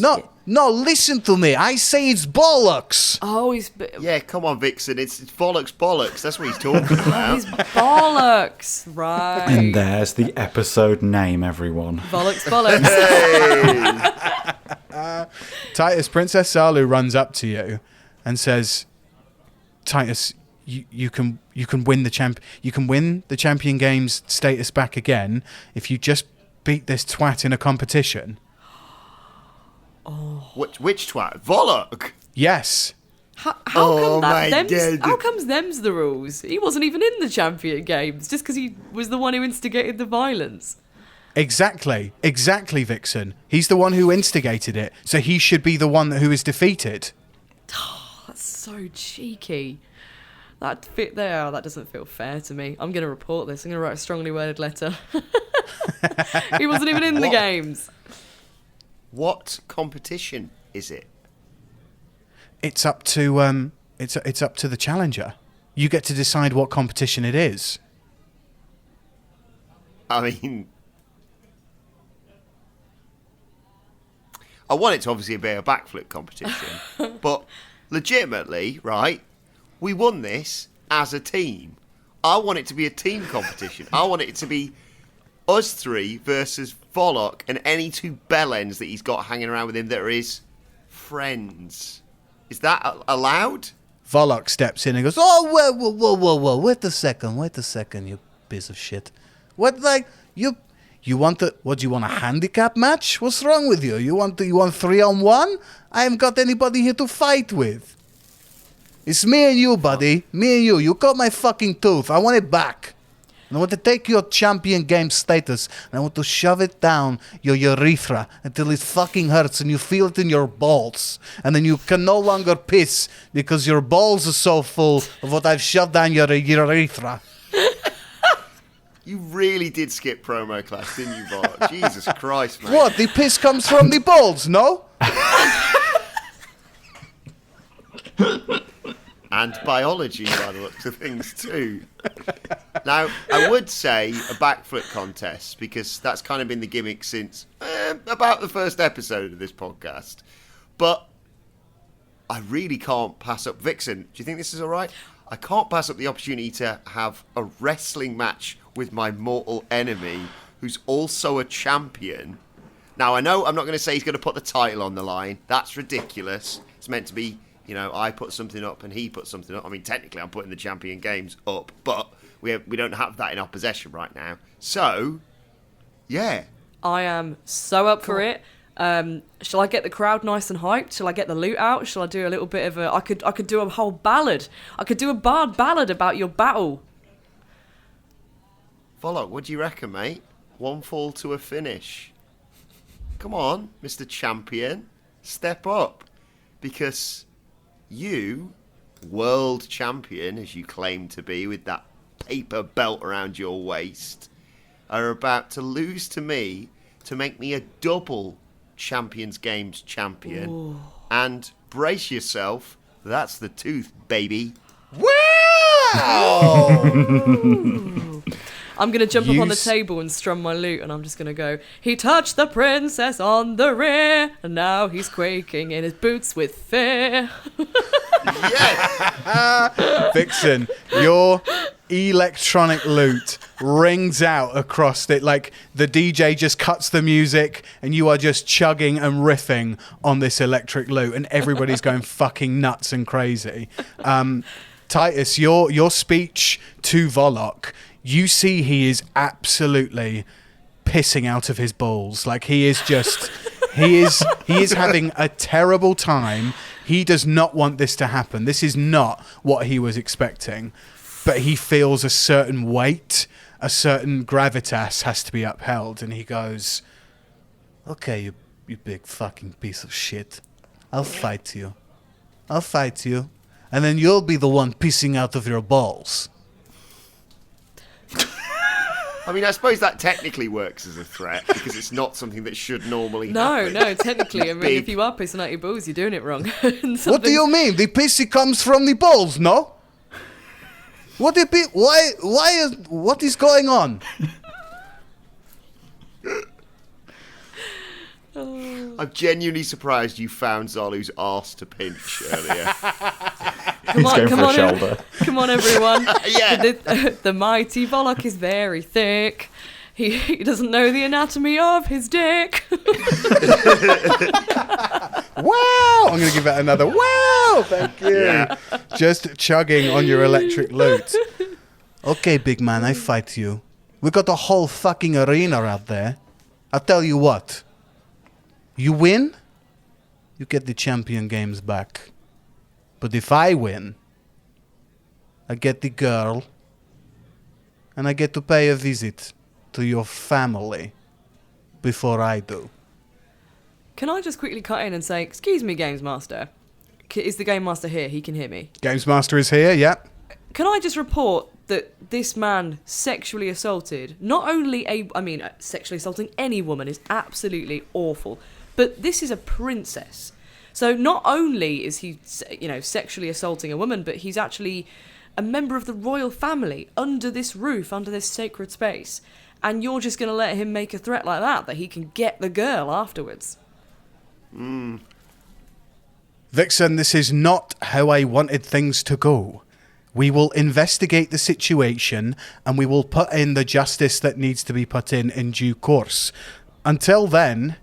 No, listen to me. I say it's Vollocks. Oh, he's Yeah, come on, Vixen. It's Vollocks bollocks. That's what he's talking about. he's bollocks, right? And there's the episode name, everyone. Vollocks, bollocks. Hey! Titus, Princess Zalu runs up to you and says, Titus, you can win the champion games status back again if you just beat this twat in a competition. Oh. Which twat? Vollock? Yes. How Oh come that my them's, God. how comes them's the rules? He wasn't even in the champion games just because he was the one who instigated the violence. Exactly, Vixen. He's the one who instigated it, so he should be the one who is defeated. That's so cheeky. That fit there. That doesn't feel fair to me. I'm going to report this. I'm going to write a strongly worded letter. He wasn't even in the games. What competition is it? It's up to it's up to the challenger. You get to decide what competition it is. I mean, I want it to obviously be a backflip competition, but legitimately, right, we won this as a team. I want it to be a team competition. I want it to be us three versus Vollock and any two bellends that he's got hanging around with him that are his friends. Is that allowed? Vollock steps in and goes, "Oh, whoa, wait a second, you piece of shit. What, like, you want what, do you want a handicap match? What's wrong with you? You want 3-on-1? I haven't got anybody here to fight with. It's me and you, buddy. Me and you. You got my fucking tooth. I want it back. And I want to take your champion game status and I want to shove it down your urethra until it fucking hurts and you feel it in your balls. And then you can no longer piss because your balls are so full of what I've shoved down your urethra." You really did skip promo class, didn't you, Vollock? Jesus Christ, man. What? The piss comes from the balls, no? And biology, by the looks of things, too. Now, I would say a backflip contest, because that's kind of been the gimmick since about the first episode of this podcast. But I really can't pass up Vixen. Do you think this is all right? I can't pass up the opportunity to have a wrestling match with my mortal enemy, who's also a champion. Now, I know I'm not going to say he's going to put the title on the line. That's ridiculous. It's meant to be, you know, I put something up and he put something up. I mean, technically, I'm putting the champion games up, but we don't have that in our possession right now. So, yeah. I am so up for it. Shall I get the crowd nice and hyped? Shall I get the loot out? Shall I do a little bit of I could do a whole ballad. I could do a bard ballad about your battle. Vollock, what do you reckon, mate? One fall to a finish. Come on, Mr. Champion. Step up. Because you, world champion, as you claim to be, with that paper belt around your waist, are about to lose to me to make me a double Champions Games champion. Ooh. And brace yourself, that's the tooth, baby. Wow! I'm going to jump up on the table and strum my lute, and I'm just going to go, "He touched the princess on the rear, and now he's quaking in his boots with fear." Yes! Vixen, your electronic lute rings out across it, like the DJ just cuts the music and you are just chugging and riffing on this electric lute and everybody's going fucking nuts and crazy. Titus, your speech to Vollock, you see he is absolutely pissing out of his balls. Like he is having a terrible time. He does not want this to happen. This is not what he was expecting. But he feels a certain weight, a certain gravitas has to be upheld. And he goes, "Okay, you big fucking piece of shit. I'll fight you. And then you'll be the one pissing out of your balls." I mean, I suppose that technically works as a threat because it's not something that should normally happen. No, technically, I mean, if you are pissing out your balls, you're doing it wrong. What do you mean? The pissy comes from the balls, no? What is going on? I'm genuinely surprised you found Zalu's arse to pinch earlier. He's going for a shoulder. Come on, everyone. Yeah. The mighty Vollock is very thick. He doesn't know the anatomy of his dick. Wow! I'm going to give it another wow! Thank you. Yeah. Just chugging on your electric lute. Okay, big man, I fight you. We got a whole fucking arena out there. I'll tell you what. You win, you get the champion games back. But if I win, I get the girl, and I get to pay a visit to your family before I do. Can I just quickly cut in and say, excuse me, Games Master. Is the Game Master here? He can hear me. Games Master is here, yep. Can I just report that this man sexually assaulted, sexually assaulting any woman is absolutely awful. But this is a princess. So not only is he, sexually assaulting a woman, but he's actually a member of the royal family under this roof, under this sacred space. And you're just going to let him make a threat like that he can get the girl afterwards. Vixen, this is not how I wanted things to go. We will investigate the situation and we will put in the justice that needs to be put in due course. Until then,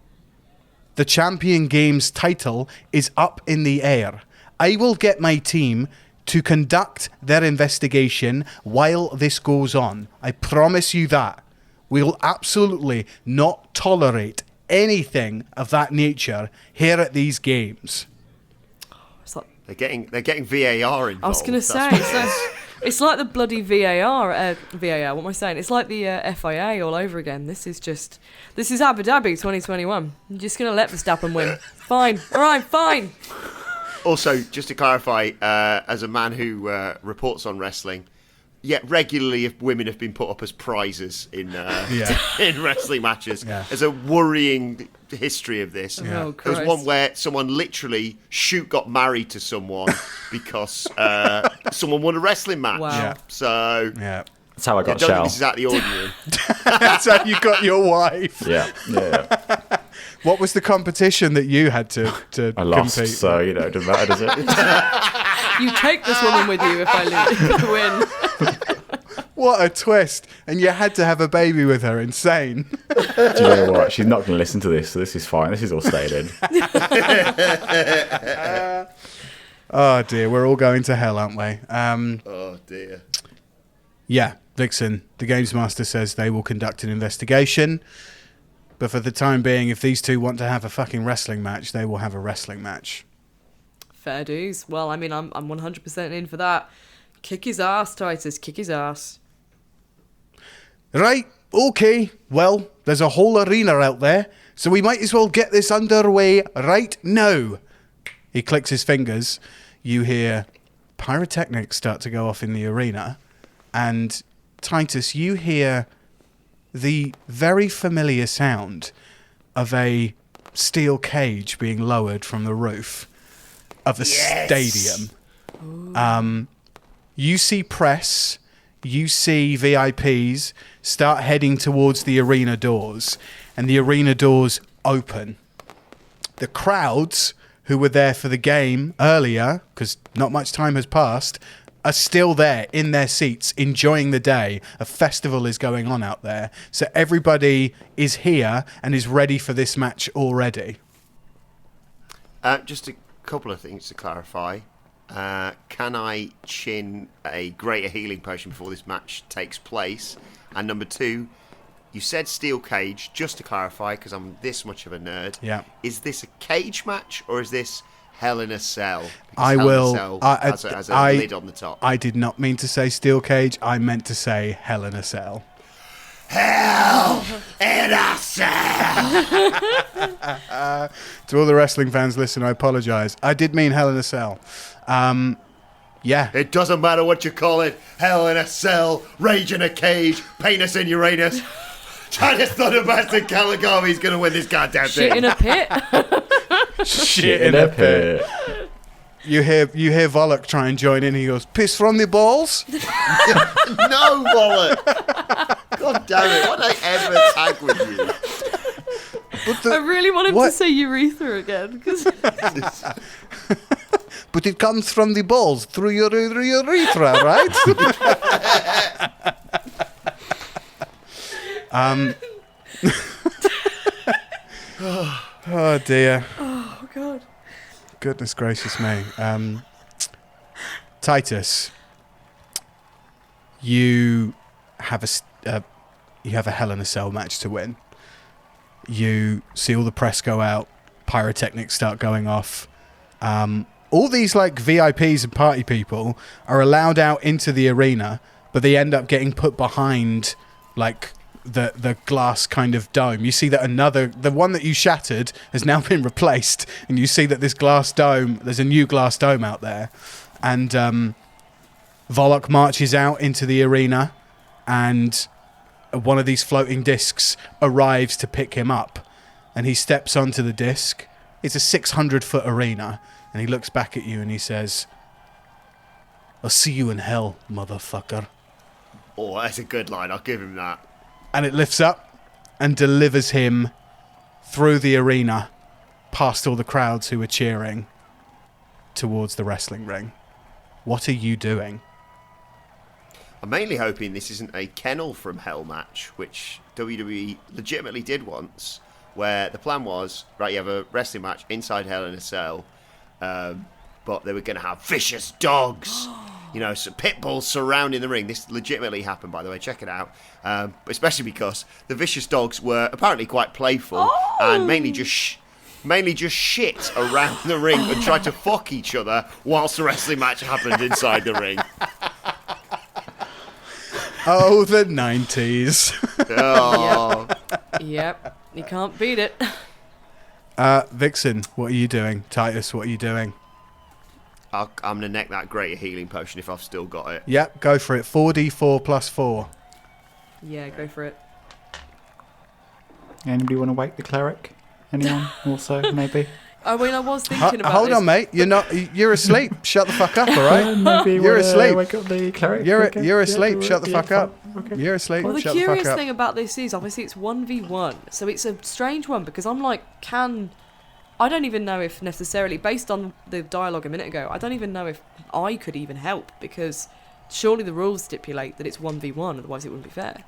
the Champion Games title is up in the air. I will get my team to conduct their investigation while this goes on. I promise you that. We will absolutely not tolerate anything of that nature here at these games. It's like, They're getting VAR involved. I was going to say, it's like the bloody VAR. What am I saying? It's like the FIA all over again. This is Abu Dhabi 2021. I'm just going to let Verstappen win. Fine. All right, fine. Also, just to clarify, as a man who reports on wrestling, regularly if women have been put up as prizes in in wrestling matches. Yeah. There's a worrying history of this. Yeah. Oh, there was Christ. one where someone literally got married to someone because someone won a wrestling match. Wow. Yeah. So Yeah. That's how I got don't think Shell. this is out the ordinary. That's how you got your wife. Yeah. What was the competition that you had to I lost, compete? so, it doesn't matter, does it? You take this woman with you if I win. What a twist. And you had to have a baby with her. Insane. Do you know what? She's not going to listen to this, so this is fine. This is all stayed in. Oh, dear. We're all going to hell, aren't we? Oh, dear. Yeah, Vixen, the Games Master says they will conduct an investigation. But for the time being, if these two want to have a fucking wrestling match, they will have a wrestling match. Fair dues. Well, I mean, I'm 100% in for that. Kick his ass, Titus. Kick his ass. Right, okay. Well, there's a whole arena out there, so we might as well get this underway right now. He clicks his fingers. You hear pyrotechnics start to go off in the arena. And Titus, you hear the very familiar sound of a steel cage being lowered from the roof of a stadium. You see press, you see VIPs start heading towards the arena doors, and the arena doors open. The crowds who were there for the game earlier, because not much time has passed, are still there in their seats, enjoying the day. A festival is going on out there. So everybody is here and is ready for this match already. Just a couple of things to clarify. Can I chin a greater healing potion before this match takes place? And number two, you said steel cage, just to clarify, because I'm this much of a nerd. Yeah. Is this a cage match or is this Hell in a Cell? Because I Hell will. in a Cell has a lid on the top. I did not mean to say steel cage. I meant to say Hell in a Cell. Hell in a Cell! To all the wrestling fans, listen, I apologise. I did mean Hell in a Cell. Yeah. It doesn't matter what you call it. Hell in a cell, rage in a cage, penis in Uranus. Titus Thunderbastard Caligari's going to win this goddamn thing. Shit in a pit. Shit in a pit. You hear Vollock try and join in. He goes, piss from the balls? No, Vollocks. God damn it. Why did I ever tag with you? I really want him to say urethra again. But it comes from the balls through your urethra, right? Oh, dear. Oh, God. Goodness gracious me. Titus, you have a Hell in a Cell match to win. You see all the press go out, pyrotechnics start going off. All these like VIPs and party people are allowed out into the arena, but they end up getting put behind like the glass kind of dome. You see that the one that you shattered has now been replaced, and you see that this glass dome, there's a new glass dome out there, and Vollock marches out into the arena, and one of these floating discs arrives to pick him up, and he steps onto the disc. It's a 600-foot arena, and he looks back at you and he says, "I'll see you in hell, motherfucker." Oh, that's a good line. I'll give him that. And it lifts up and delivers him through the arena, past all the crowds who are cheering, towards the wrestling ring. What are you doing? I'm mainly hoping this isn't a Kennel from Hell match, which WWE legitimately did once, where the plan was, right, you have a wrestling match inside Hell in a Cell, but they were going to have vicious dogs, so pit bulls surrounding the ring. This legitimately happened, by the way. Check it out. Especially because the vicious dogs were apparently quite playful and mainly just shit around the ring and tried to fuck each other whilst the wrestling match happened inside the ring. Oh, the 90s. Oh. Yep. You can't beat it. Vixen, what are you doing? Titus, what are you doing? I'm going to neck that greater healing potion if I've still got it. Yep, go for it. 4d4 plus 4. Yeah, go for it. Anybody want to wake the cleric? Anyone also, maybe? I mean, I was thinking about Hold this. on, mate. You're asleep. Shut the fuck up, all right? Maybe You're asleep. Wake up the cleric. You're asleep. Yeah, Shut the fuck up. Okay. You're asleep. Well, the Shut the fuck curious up. thing about this is, obviously, it's 1v1. So it's a strange one because I'm like, I don't even know if necessarily, based on the dialogue a minute ago, I don't even know if I could even help because surely the rules stipulate that it's 1v1, otherwise it wouldn't be fair.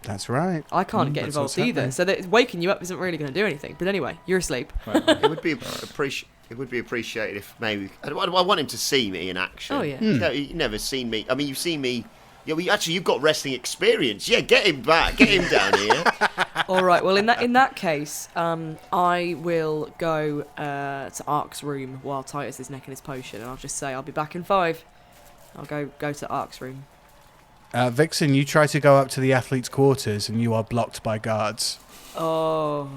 That's right. I can't get that's involved what's either, happening. so that waking you up isn't really going to do anything. But anyway, you're asleep. It would be appreciated if maybe I want him to see me in action. Oh, yeah. You've never seen me. I mean, you've seen me. Yeah, you've got wrestling experience. Yeah, get him back. Get him down here. All right. Well, in that case, I will go to Aark's room while Titus is necking his potion, and I'll just say I'll be back in 5. I'll go to Aark's room. Vixen, you try to go up to the athletes' quarters and you are blocked by guards. Oh.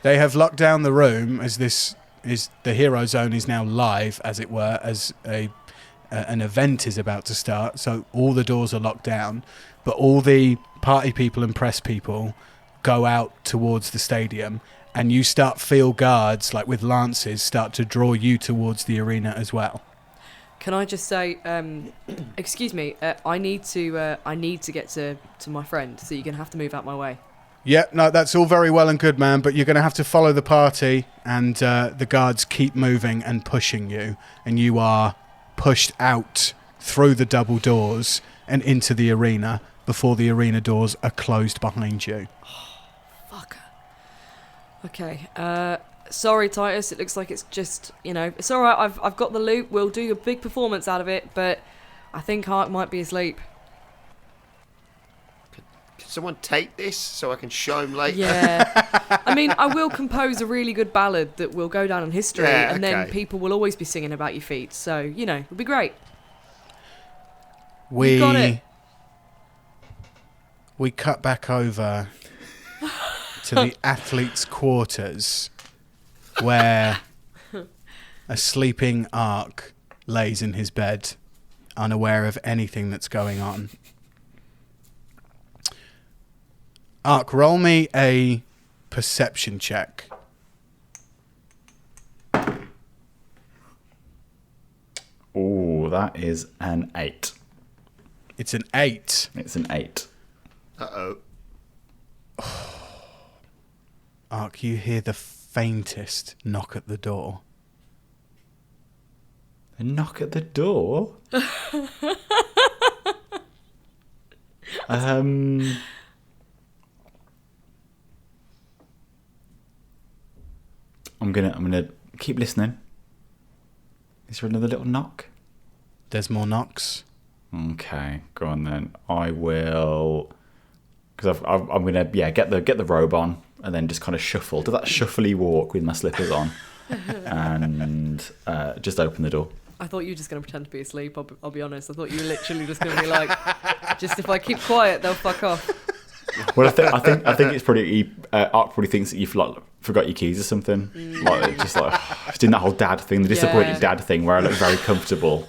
They have locked down the room as the hero zone is now live, as it were, as an event is about to start. So all the doors are locked down, but all the party people and press people go out towards the stadium, and you feel guards like with lances start to draw you towards the arena as well. Can I just say, excuse me, I need to get to my friend, so you're going to have to move out my way. Yeah, no, that's all very well and good, man, but you're going to have to follow the party, and the guards keep moving and pushing you, and you are pushed out through the double doors and into the arena before the arena doors are closed behind you. Fuck. Okay, sorry, Titus. It looks like it's just, it's all right. I've got the loot. We'll do a big performance out of it, but I think Aark might be asleep. Can someone take this so I can show him later? Yeah. I mean, I will compose a really good ballad that will go down in history, Yeah, and then okay. people will always be singing about your feet. So, it'll be great. We You got it. We cut back over to the athletes' quarters, where a sleeping Aark lays in his bed, unaware of anything that's going on. Aark, roll me a perception check. Oh, that is an 8. It's an 8. It's an 8. Uh-oh. Aark, you hear the faintest knock at the door. A knock at the door? I'm gonna keep listening. Is there another little knock? There's more knocks. Okay, go on then. I will, because I'm gonna get the robe on and then just kind of shuffle, do that shuffly walk with my slippers on, and just open the door. I thought you were just going to pretend to be asleep. I'll be honest. I thought you were literally just going to be like, just if I keep quiet, they'll fuck off. Well, I think it's probably Aark probably thinks that you've like forgot your keys or something. Like just like it's doing that whole dad thing, the disappointed dad thing, where I look very comfortable.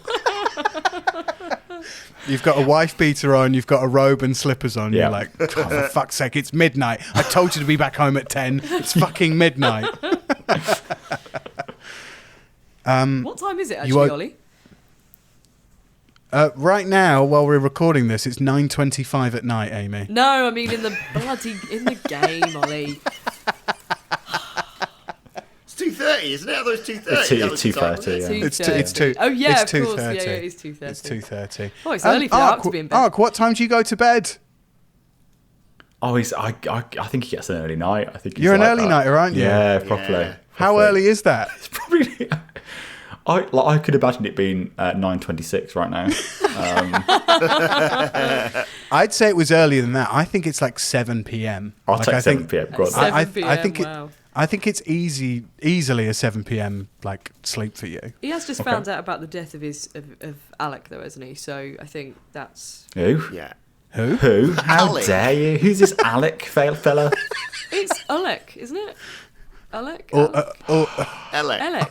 You've got a wife beater on, you've got a robe and slippers on. Yeah. You're like, oh, for fuck's sake, it's midnight. I told you to be back home at 10. It's fucking midnight. What time is it actually, Ollie? Right now, while we're recording this, it's 9:25 at night, Amy. No, I mean in the game, Ollie. It's 2:30, isn't it? I thought it was 2:30. It's 2:30. Yeah. It's 2. Oh yeah, it's of course. 2:30. Yeah, it is 2:30. It's 2:30. Oh, it's early for Aark to be in bed. Aark, what time do you go to bed? Oh, I think he gets an early night. I think he's You're an like early that. nighter, aren't you? Yeah, properly. Yeah. How early is that? It's probably. I could imagine it being 9:26 right now. I'd say it was earlier than that. I think it's like 7 p.m. I'll Like, take I 7 think- p.m. Go on. 7 p.m. I think wow. I think it's easily a 7 p.m. like sleep for you. He has just found out about the death of his of Alec, though, hasn't he? So I think that's Who? Yeah. Who? Who? How Alec. dare you? Who's this Alec fella? it's Alec, isn't it? Alec. Alec. Alec.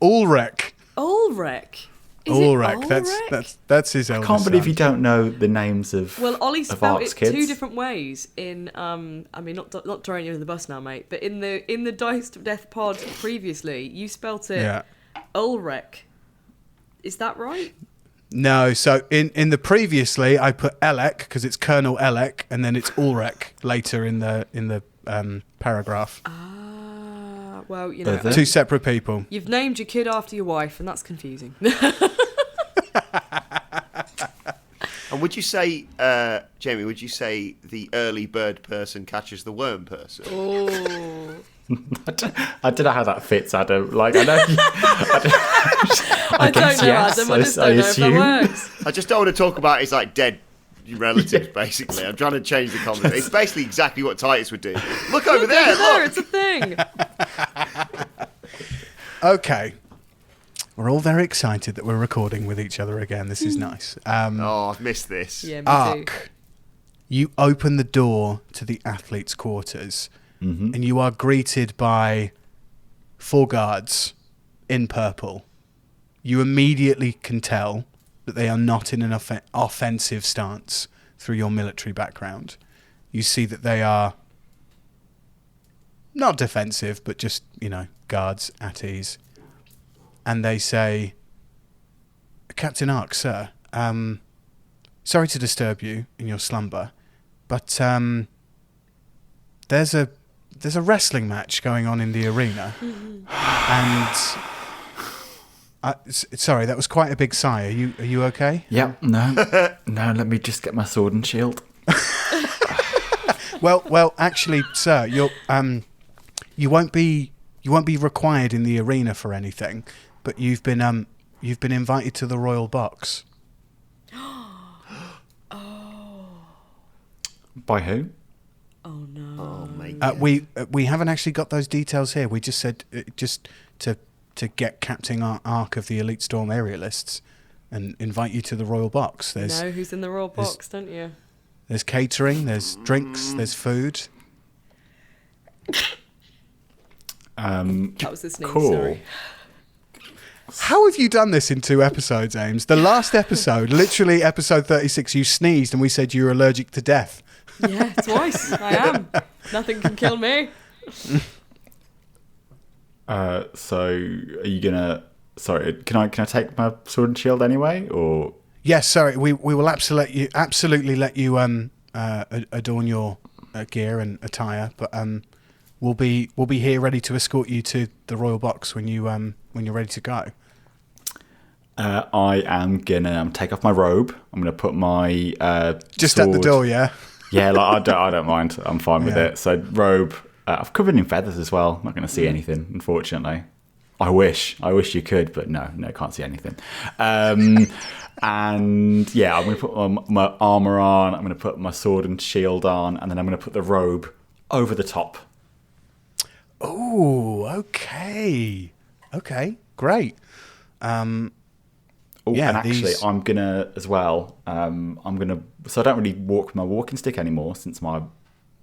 Ulrich. Ulrich. Is Ulrich. it That's Ulrich? that's his eldest Can't believe son. you don't know the names of. Well, Ollie of spelled Aark's it kids. two different ways. In I mean, not throwing you under the bus now, mate, but in the Dice to Death pod previously, you spelt it Yeah. Ulrich. Is that right? No, so in the previously I put Elek because it's Colonel Elek, and then it's Ulrich later in the paragraph. Well, you know, Are there? Two separate people. you've named your kid after your wife, and that's confusing. And would you say, Jamie, would you say the early bird person catches the worm person? Oh. I don't know how that fits, Adam. Like I know. I don't guess know, yes, Adam. I just don't know if assume. that works. I just don't want to talk about his like dead relatives, basically. I'm trying to change the conversation. It's basically exactly what Titus would do. Look over there, There, look! it's a thing. Okay. We're all very excited that we're recording with each other again. This is nice. Oh, I've missed this. Yeah, me too. Aark, you open the door to the athletes' quarters, and you are greeted by 4 guards in purple. You immediately can tell that they are not in an offensive stance through your military background. You see that they are not defensive, but just, guards at ease. And they say, Captain Aark, sir, sorry to disturb you in your slumber, but there's a wrestling match going on in the arena, and sorry, that was quite a big sigh. Are you okay? Yeah. No. Let me just get my sword and shield. Well, actually, sir, you won't be required in the arena for anything, but you've been invited to the royal box. By who? Oh no. Oh, mate. We haven't actually got those details here. We just said just to get Captain Aark of the Elite Storm Aerialists and invite you to the royal box. You know who's in the royal box, don't you? There's catering, there's drinks, there's food. That was the sneeze, Cool. sorry. How have you done this in 2 episodes, Ames? The last episode, literally episode 36, you sneezed and we said you were allergic to death. Yeah, twice. I am. Nothing can kill me. So are you gonna? Sorry, can I take my sword and shield anyway, or? Yes, sorry. We will absolutely let you adorn your gear and attire, but we'll be here ready to escort you to the royal box when you're ready to go. I am gonna take off my robe. I'm gonna put my Just sword. at the door, yeah. Yeah, like I don't mind. I'm fine with Yeah. it. So robe. I've covered in feathers as well. Not going to see anything, unfortunately. I wish you could, but no, can't see anything. And yeah, I'm going to put my armor on. I'm going to put my sword and shield on, and then I'm going to put the robe over the top. Oh, okay, great. Oh, Yeah, and actually, these- I'm gonna as well. So I don't really walk with my walking stick anymore since my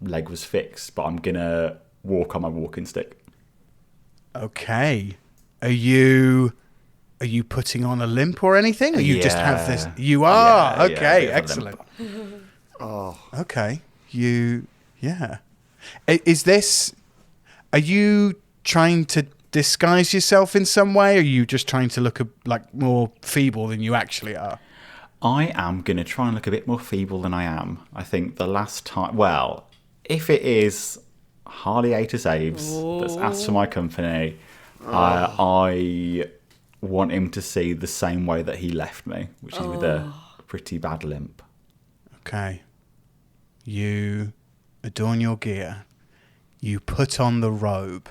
leg was fixed. But I'm gonna walk on my walking stick. Okay, are you putting on a limp or anything? Or you just have this? You are. Yeah, Okay, a bit of a excellent. Oh, Okay, yeah. Is this? Are you trying to disguise yourself in some way? Or are you just trying to look like more feeble than you actually are? I am going to try and look a bit more feeble than I am. I think the last time... Well, if it is Harley-Atus Aves that's asked for my company, I want him to see the same way that he left me, which is with a pretty bad limp. Okay. You adorn your gear. You put on the robe.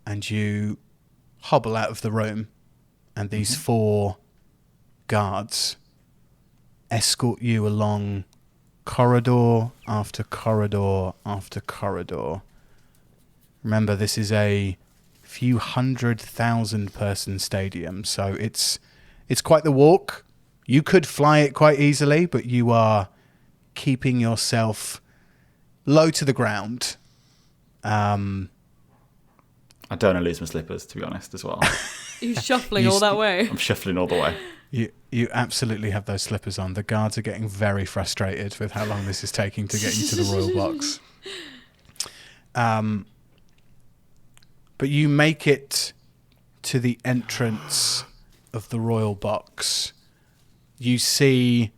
And you hobble out of the room. And these 4 guards escort you along corridor after corridor after corridor. Remember, this is a few 100,000 person stadium, so it's quite the walk. You could fly it quite easily, but you are keeping yourself low to the ground. I don't want to lose my slippers, to be honest, as well. He's shuffling all that way. I'm shuffling all the way. You absolutely have those slippers on. The guards are getting very frustrated with how long this is taking to get you to the royal box. But you make it to the entrance of the royal box. You see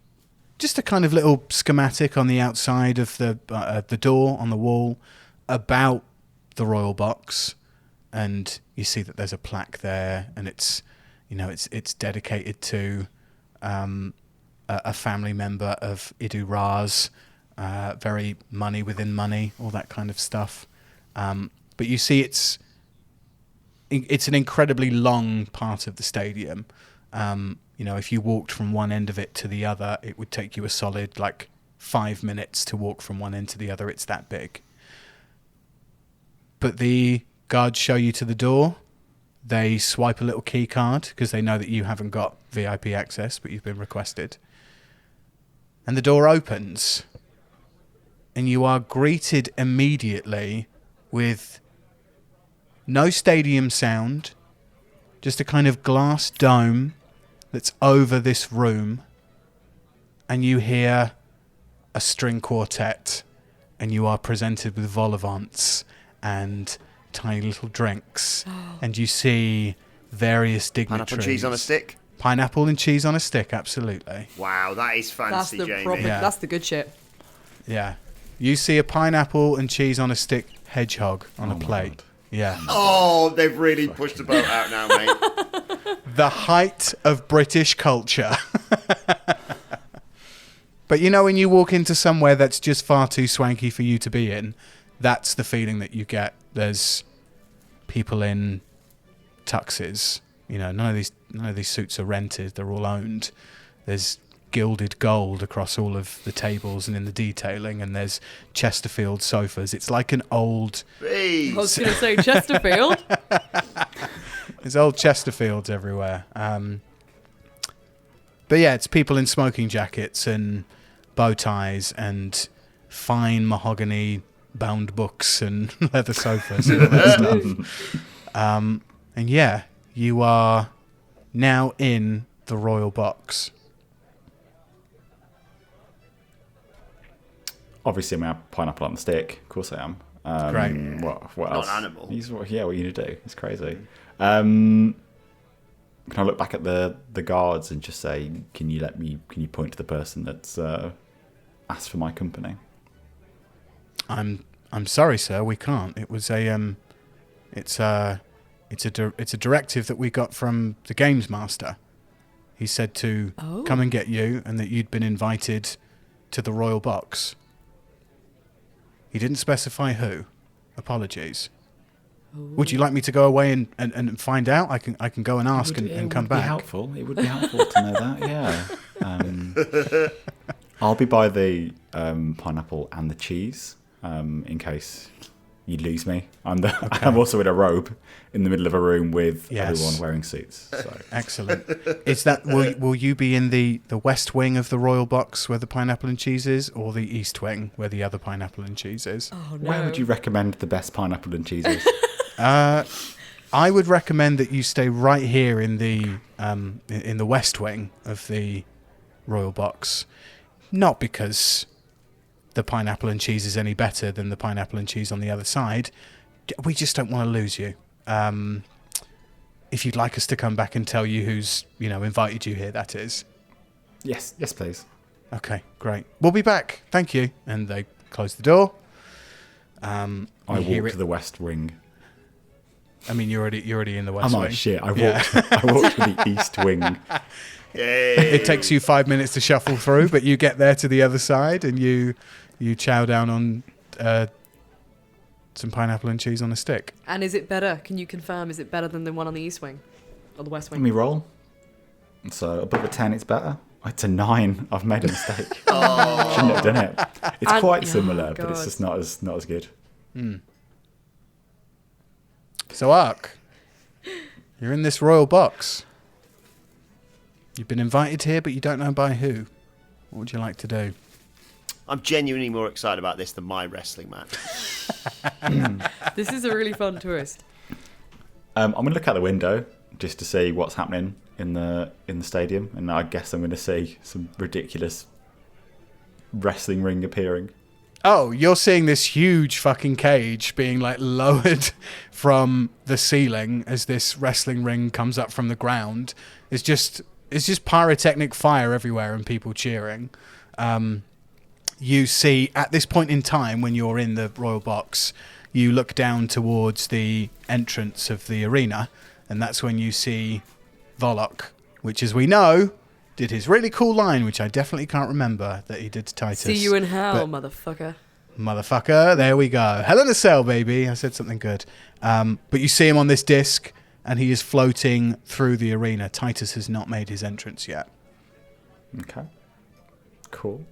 just a kind of little schematic on the outside of the door on the wall about the royal box, and you see that there's a plaque there, and it's dedicated to a family member of Idu Ra's, very money within money, all that kind of stuff. But you see it's an incredibly long part of the stadium. If you walked from one end of it to the other, it would take you a solid 5 minutes to walk from one end to the other. It's that big. But the guards show you to the door. They swipe a little key card because they know that you haven't got VIP access, but you've been requested. And the door opens. And you are greeted immediately with no stadium sound, just a kind of glass dome that's over this room. And you hear a string quartet, and you are presented with Vollocks and tiny little drinks, and you see various dignitaries. pineapple and cheese on a stick. Pineapple and cheese on a stick, absolutely. Wow, that is That's fancy, the Jamie. proper. Yeah. That's the good shit. Yeah. You see a pineapple and cheese on a stick hedgehog on a my plate. God. Yeah. Oh, they've really pushed the boat out now, mate. The height of British culture. But when you walk into somewhere that's just far too swanky for you to be in, that's the feeling that you get. There's people in tuxes. None of these suits are rented. They're all owned. There's gilded gold across all of the tables and in the detailing, and there's Chesterfield sofas. It's like an old... I was going to say Chesterfield. There's old Chesterfields everywhere. But yeah, it's people in smoking jackets and bow ties and fine mahogany bound books and leather sofas and all that stuff. And yeah, you are now in the royal box? Obviously, I'm going to have pineapple on the stick. Of course I am. Great. What else? Not an animal. What are you to do? It's crazy. Can I look back at the guards and just say, can you point to the person that's asked for my company? I'm sorry, sir. We can't. It was it's a directive that we got from the games master. He said to come and get you, and that you'd been invited to the royal box. He didn't specify who. Apologies. Ooh. Would you like me to go away and find out? I can go and ask and come back. It would be helpful to know that. Yeah. I'll be by the pineapple and the cheese in case you lose me. I'm also in a robe in the middle of a room with everyone wearing suits. So. Excellent. Is that will you be in the west wing of the royal box where the pineapple and cheese is, or the east wing where the other pineapple and cheese is? Oh, no. Where would you recommend the best pineapple and cheese is? I would recommend that you stay right here in the west wing of the royal box, not because the pineapple and cheese is any better than the pineapple and cheese on the other side. We just don't want to lose you. If you'd like us to come back and tell you who's invited you here, that is. Yes, please. Okay, great. We'll be back. Thank you. And they close the door. I walk to the west wing. I mean, you're already in the west wing. Oh shit! I walked to the east wing. Yay. It takes you 5 minutes to shuffle through, but you get there to the other side and you chow down on some pineapple and cheese on a stick. And is it better? Can you confirm? Is it better than the one on the east wing or the west Let wing? me roll. So above a 10, it's better. It's a 9. I've made a mistake. Oh. Shouldn't have done it. It's And- quite similar, oh, but it's God. just not as good. So, Aark, you're in this royal box. You've been invited here, but you don't know by who. What would you like to do? I'm genuinely more excited about this than my wrestling match. This is a really fun twist. I'm going to look out the window just to see what's happening in the stadium, and I guess I'm going to see some ridiculous wrestling ring appearing. Oh, you're seeing this huge fucking cage being lowered from the ceiling as this wrestling ring comes up from the ground. It's just pyrotechnic fire everywhere and people cheering. You see, at this point in time, when you're in the royal box, you look down towards the entrance of the arena, and that's when you see Vollock, which, as we know, did his really cool line, which I definitely can't remember, that he did to Titus. See you in hell, But- motherfucker. Motherfucker, there we go. Hell in a cell, baby. I said something good. But you see him on this disc, and he is floating through the arena. Titus has not made his entrance yet. Okay. Cool.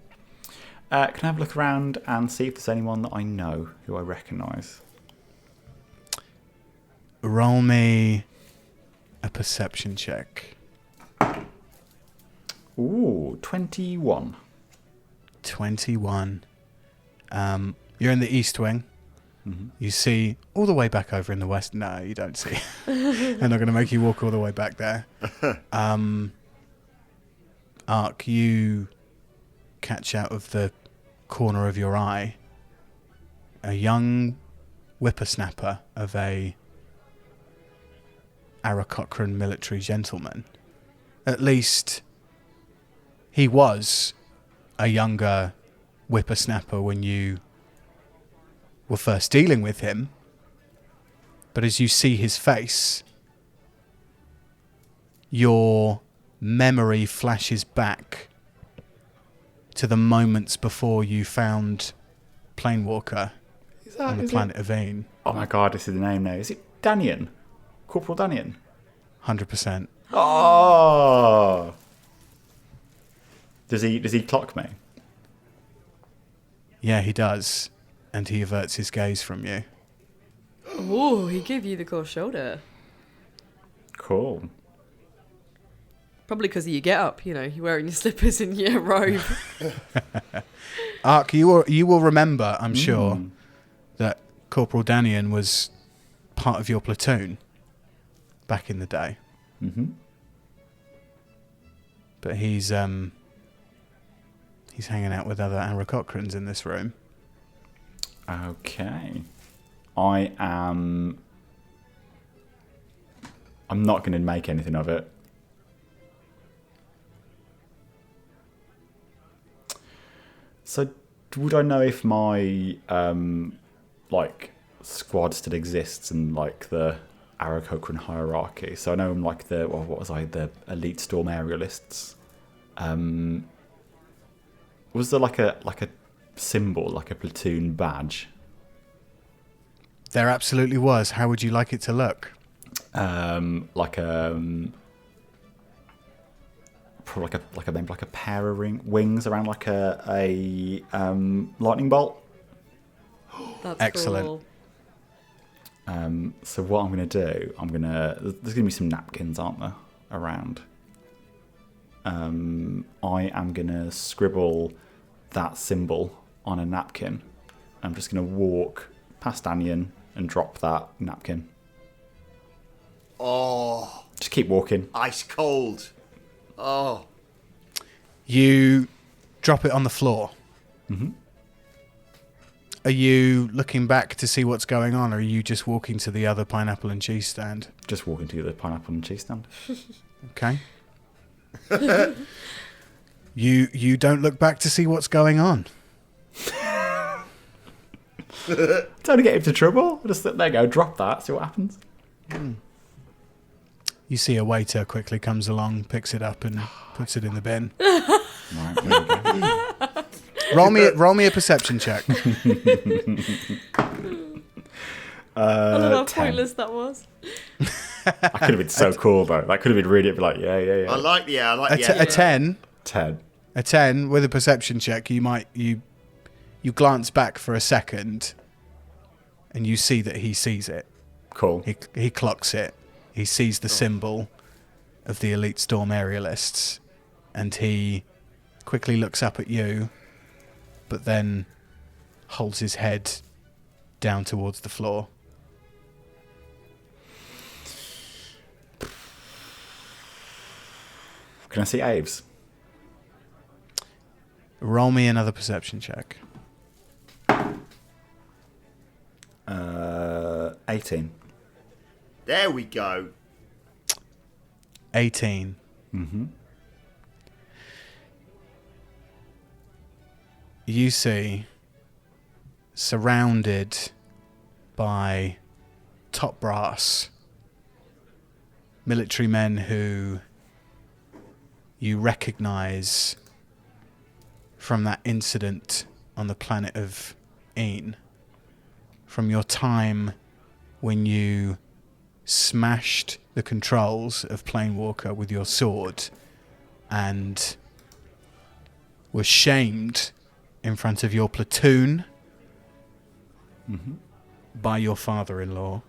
Can I have a look around and see if there's anyone that I know who I recognise? Roll me a perception check. Ooh, 21. 21. You're in the east wing. Mm-hmm. You see all the way back over in the west. No, you don't see. They're not going to make you walk all the way back there. Aark, you catch out of the corner of your eye a young whippersnapper of a Aarakocran military gentleman. At least he was a younger whippersnapper when you were first dealing with him. But as you see his face, your memory flashes back to the moments before you found Planewalker on the planet Aveen. Oh my god, this is the name now. Is it Danian? Corporal Danian? 100%. Oh! Does he clock me? Yeah, he does. And he averts his gaze from you. Oh, he gave you the cold shoulder. Cool. Probably because of your get up, you're wearing your slippers and your robe. Aark, you will remember, I'm sure, that Corporal Danian was part of your platoon back in the day. Mm-hmm. but he's hanging out with other Aarakocrans in this room. Okay. I'm not going to make anything of it. So, would I know if my squad still exists in like the Aarakocran hierarchy? So I know I'm like the the elite storm aerialists. Was there like a symbol, like a platoon badge? There absolutely was. How would you like it to look? Probably like a pair of wings around like a lightning bolt. That's Excellent. Cool. So what I'm going to do, there's going to be some napkins, aren't there, around. I am going to scribble that symbol on a napkin. I'm just going to walk past Anion and drop that napkin. Oh. Just keep walking. Ice cold. Oh. You drop it on the floor. Mm-hmm. Are you looking back to see what's going on, or are you just walking to the other pineapple and cheese stand? Just walking to the pineapple and cheese stand. Okay. You don't look back to see what's going on. Don't get into trouble. Just there you go, drop that, see what happens. You see a waiter quickly comes along, picks it up and puts it in the bin. Right, there we go. Roll me a perception check. I don't know how 10. pointless that was. That could have been so cool though. That could have been really like yeah. I like the A 10. 10. A 10 with a perception check. You glance back for a second, and you see that he sees it. Cool. He clocks it. He sees the symbol of the elite storm aerialists, and he quickly looks up at you, but then holds his head down towards the floor. Can I see Aves? Roll me another perception check. 18. There we go. 18. Mm-hmm. You see, surrounded by top brass, military men who you recognize from that incident on the planet of Een, from your time when you smashed the controls of Planewalker with your sword and were shamed in front of your platoon by your father-in-law.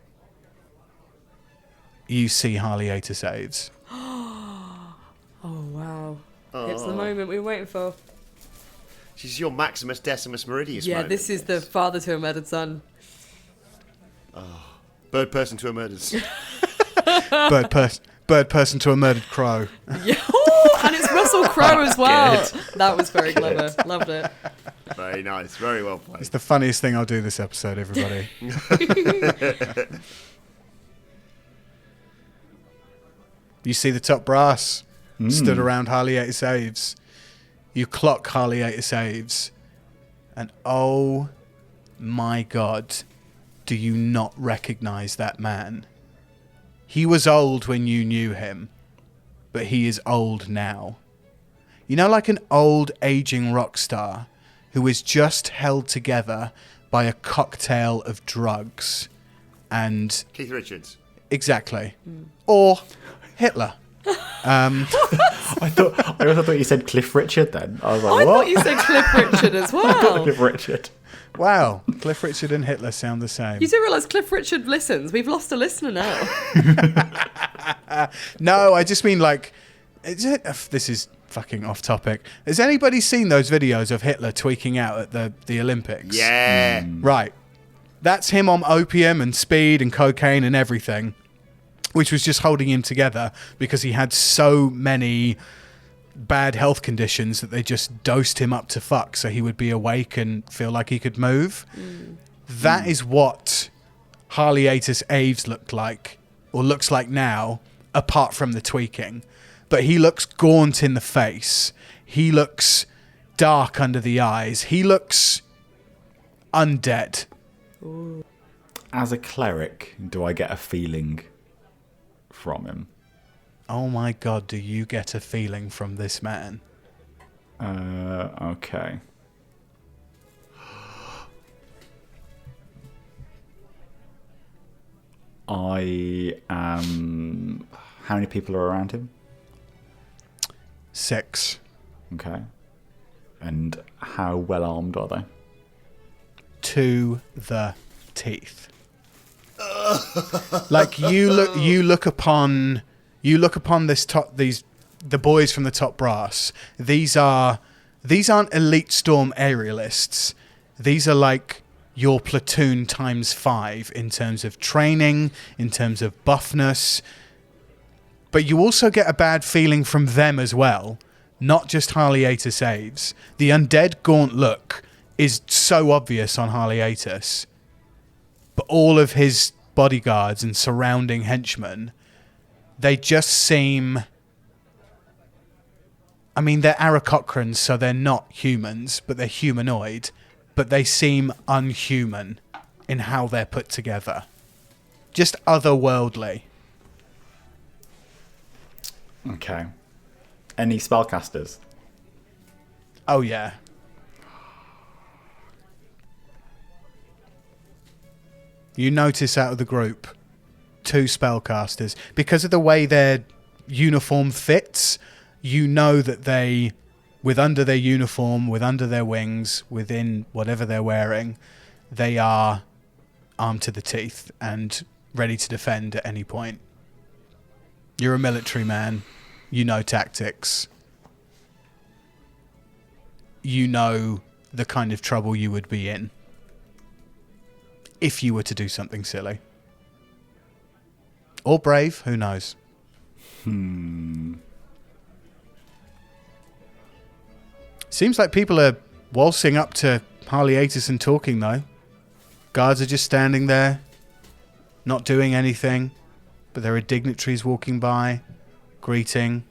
You see Harley-Ater saves. Oh, wow. It's the moment we were waiting for. She's your Maximus Decimus Meridius moment. This is the father to a murdered son. Bird person to a murdered. Bird person to a murdered crow. Yeah. Oh, and it's Russell Crowe as well. That was very clever. Loved it. Very nice. Very well played. It's the funniest thing I'll do this episode, everybody. You see the top brass stood around Harley-Ater saves. You clock Harley-Ater saves. And oh my God, do you not recognize that man? He was old when you knew him, but he is old now. You know, like an old aging rock star who is just held together by a cocktail of drugs and... Keith Richards. Exactly. Or Hitler. I also thought you said Cliff Richard then. I was like, I what? thought you said Cliff Richard as well. Cliff Richard. Wow. Cliff Richard and Hitler sound the same. You do realise Cliff Richard listens? We've lost a listener now. No, I just mean like... This is fucking off topic. Has anybody seen those videos of Hitler tweaking out at the Olympics? Yeah. Right. That's him on opium and speed and cocaine and everything, which was just holding him together because he had so many bad health conditions that they just dosed him up to fuck so he would be awake and feel like he could move. That is what Harleatus Aves looked like, or looks like now, apart from the tweaking. But he looks gaunt in the face. He looks dark under the eyes. He looks undead. Ooh. As a cleric, do I get a feeling from him? Oh my god, do you get a feeling from this man? Okay. I am... How many people are around him? 6. Okay. And how well armed are they? To the teeth. Like you look upon this the boys from the top brass. These aren't elite storm aerialists. These are like your platoon times 5 in terms of training, in terms of buffness. But you also get a bad feeling from them as well, not just Harleatus Aves. The undead gaunt look is so obvious on Harleatus, but all of his bodyguards and surrounding henchmen, they just seem... I mean, they're Aarakocrans, so they're not humans, but they're humanoid, but they seem unhuman in how they're put together. Just otherworldly. Okay. Any spellcasters? Oh, yeah. You notice out of the group 2 spellcasters. Because of the way their uniform fits, you know that they, with under their uniform, with under their wings, within whatever they're wearing, they are armed to the teeth and ready to defend at any point. You're a military man. You know tactics. You know the kind of trouble you would be in if you were to do something silly. Or brave, who knows? Seems like people are waltzing up to Harleatus and talking, though. Guards are just standing there, not doing anything, but there are dignitaries walking by, greeting,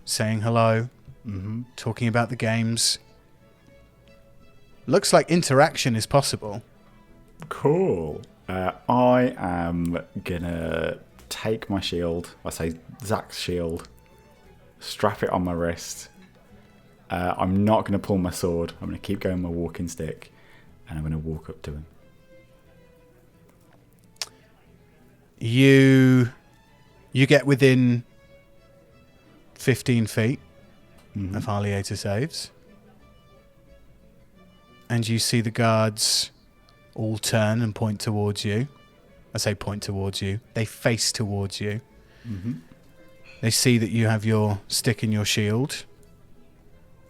saying hello, talking about the games. Looks like interaction is possible. Cool. I am gonna take my shield. I say Zach's shield. Strap it on my wrist. I'm not gonna pull my sword. I'm gonna keep going my walking stick, and I'm gonna walk up to him. You get within 15 feet of Harleatus Aves, and you see the guards all turn and point towards you. I say point towards you. They face towards you. They see that you have your stick and your shield.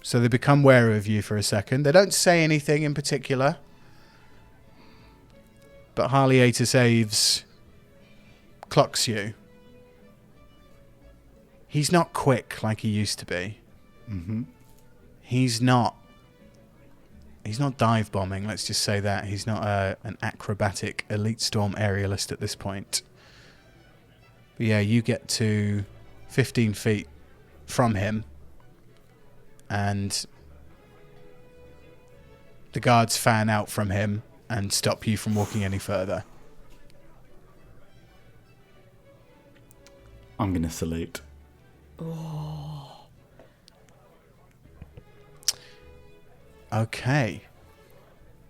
So they become wary of you for a second. They don't say anything in particular. But Harleatus Aves clocks you. He's not quick like he used to be. He's not dive bombing, let's just say that. He's not an acrobatic elite storm aerialist at this point. But yeah, you get to 15 feet from him, and the guards fan out from him and stop you from walking any further. I'm going to salute. Okay.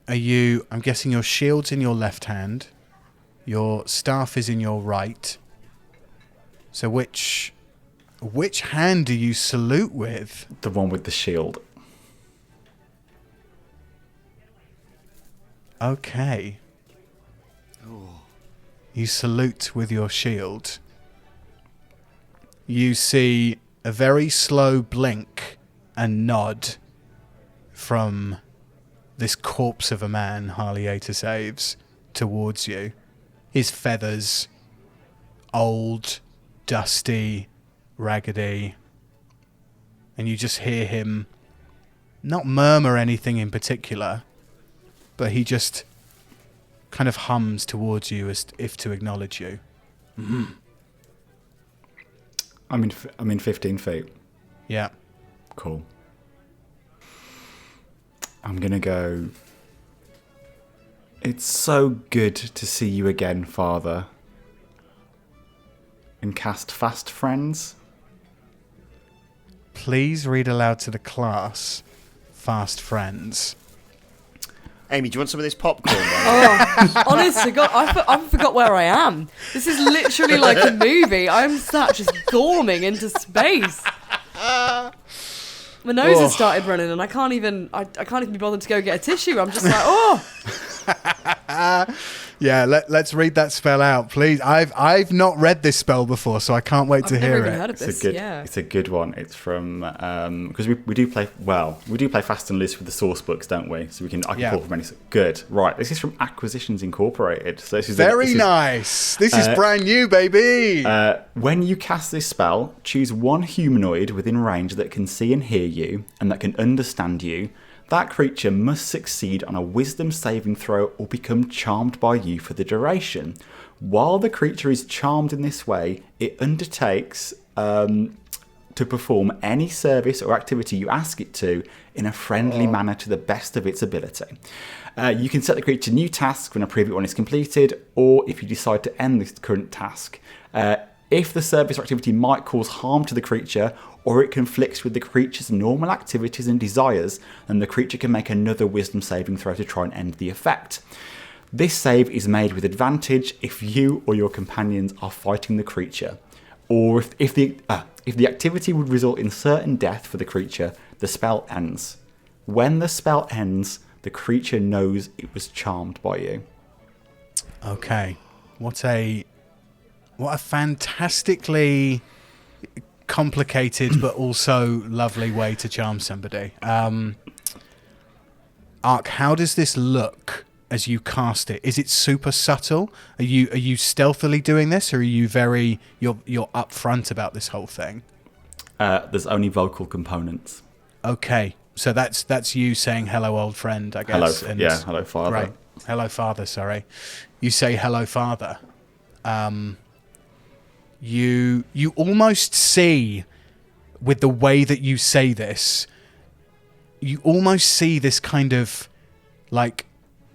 I'm guessing your shield's in your left hand. Your staff is in your right. So which hand do you salute with? The one with the shield. Okay. You salute with your shield. You see a very slow blink and nod from this corpse of a man, Harleatus Aves, towards you. His feathers, old, dusty, raggedy. and you just hear him not murmur anything in particular, but he just kind of hums towards you as if to acknowledge you. Mm-hmm. I'm in 15 feet. Yeah. Cool. I'm going to go... It's so good to see you again, Father. And cast Fast Friends. Please read aloud to the class, Fast Friends. Amy, do you want some of this popcorn? Honest to God, I forgot where I am. This is literally like a movie. I'm sat just gorming into space. My nose has started running, and I can't even be bothered to go get a tissue. I'm just like, Yeah, let's read that spell out, please. I've not read this spell before, so I can't wait to hear I've never even it. heard of this. It's a good one. It's from because we do play fast and loose with the source books, don't we? So I can pull from any. Good, right? This is from Acquisitions Incorporated. So this is very nice. This is brand new, baby. When you cast this spell, choose one humanoid within range that can see and hear you and that can understand you. That creature must succeed on a wisdom saving throw or become charmed by you for the duration. While the creature is charmed in this way, it undertakes to perform any service or activity you ask it to in a friendly manner to the best of its ability. You can set the creature new tasks when a previous one is completed, or if you decide to end this current task. If the service or activity might cause harm to the creature, or it conflicts with the creature's normal activities and desires, then the creature can make another wisdom saving throw to try and end the effect. This save is made with advantage if you or your companions are fighting the creature, or if the activity would result in certain death for the creature, the spell ends. When the spell ends, the creature knows it was charmed by you. Okay. What a fantastically complicated but also lovely way to charm somebody. Aark, how does this look as you cast it? Is it super subtle? Are you stealthily doing this, or are you you're upfront about this whole thing? There's only vocal components. Okay, so that's you saying hello, old friend, I guess. Hello, Father. Right. Hello, Father. Sorry, you say hello, Father. You almost see, with the way that you say this, you almost see this kind of like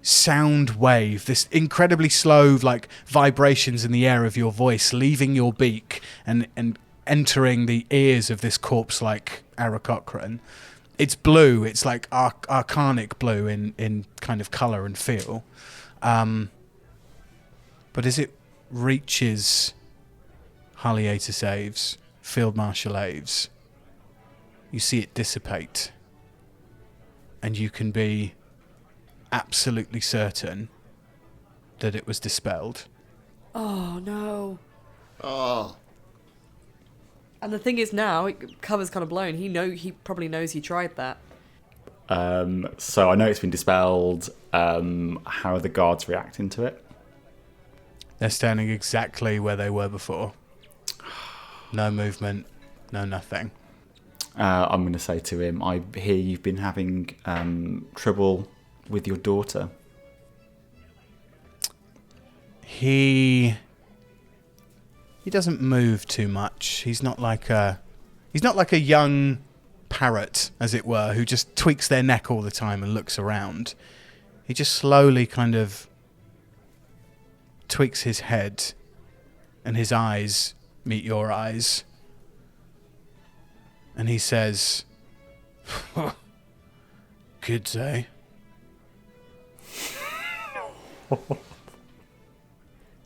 sound wave, this incredibly slow like vibrations in the air of your voice leaving your beak and entering the ears of this corpse-like Aark. It's blue. It's like arcanic blue in kind of colour and feel. But as it reaches Harliatus Aves, Field Marshal Aves, you see it dissipate. And you can be absolutely certain that it was dispelled. Oh, no. Oh. And the thing is now, cover's kind of blown. He probably knows he tried that. So I know it's been dispelled. How are the guards reacting to it? They're standing exactly where they were before. No movement, no nothing. I'm going to say to him, I hear you've been having trouble with your daughter. He doesn't move too much. He's not like a young parrot, as it were, who just tweaks their neck all the time and looks around. He just slowly kind of tweaks his head, and his eyes meet your eyes. And he says, "Good day."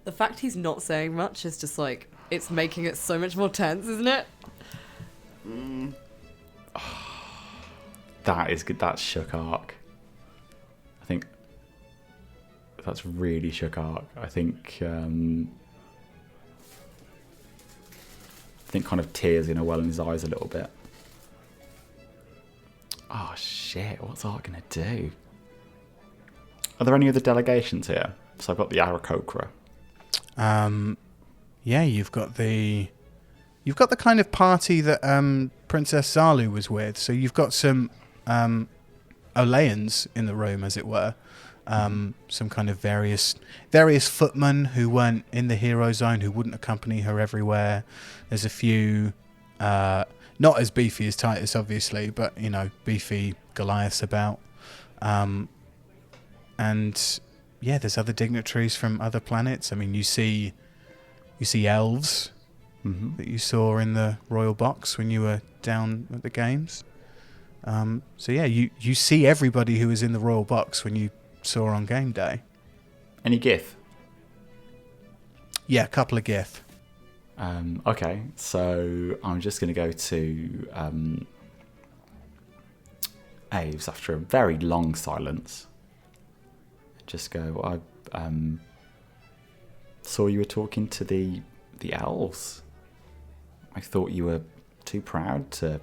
The fact he's not saying much is just like, it's making it so much more tense, isn't it? That is good. That's shook Aark. I think that's really shook Aark. I think kind of tears in a well in his eyes a little bit. Oh shit! What's Aark gonna do? Are there any other delegations here? So I've got the Aark. Yeah, you've got the You've got the kind of party that Princess Zalu was with. So you've got some Olayans in the room, as it were. Some kind of various footmen who weren't in the hero zone, who wouldn't accompany her everywhere. There's a few, not as beefy as Titus, obviously, but, you know, beefy Goliaths about. And, yeah, there's other dignitaries from other planets. I mean, you see elves that you saw in the royal box when you were down at the games. So, yeah, you see everybody who was in the royal box when you saw on game day. Any GIF? Yeah, a couple of GIF. Okay, so I'm just going to go to Aves after a very long silence. Just go, I saw you were talking to the elves. I thought you were too proud to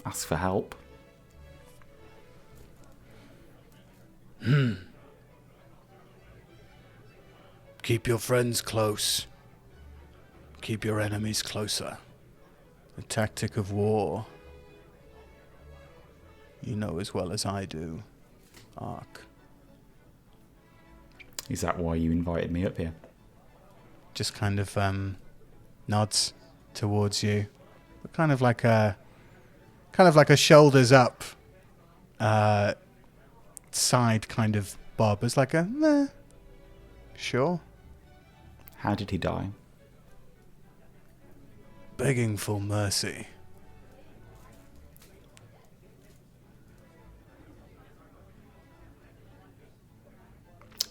ask for help. Keep your friends close. Keep your enemies closer. The tactic of war. You know as well as I do, Aark. Is that why you invited me up here? Just kind of nods towards you, but kind of like a shoulders up, side kind of bob, as like a meh. Sure. How did he die? Begging for mercy.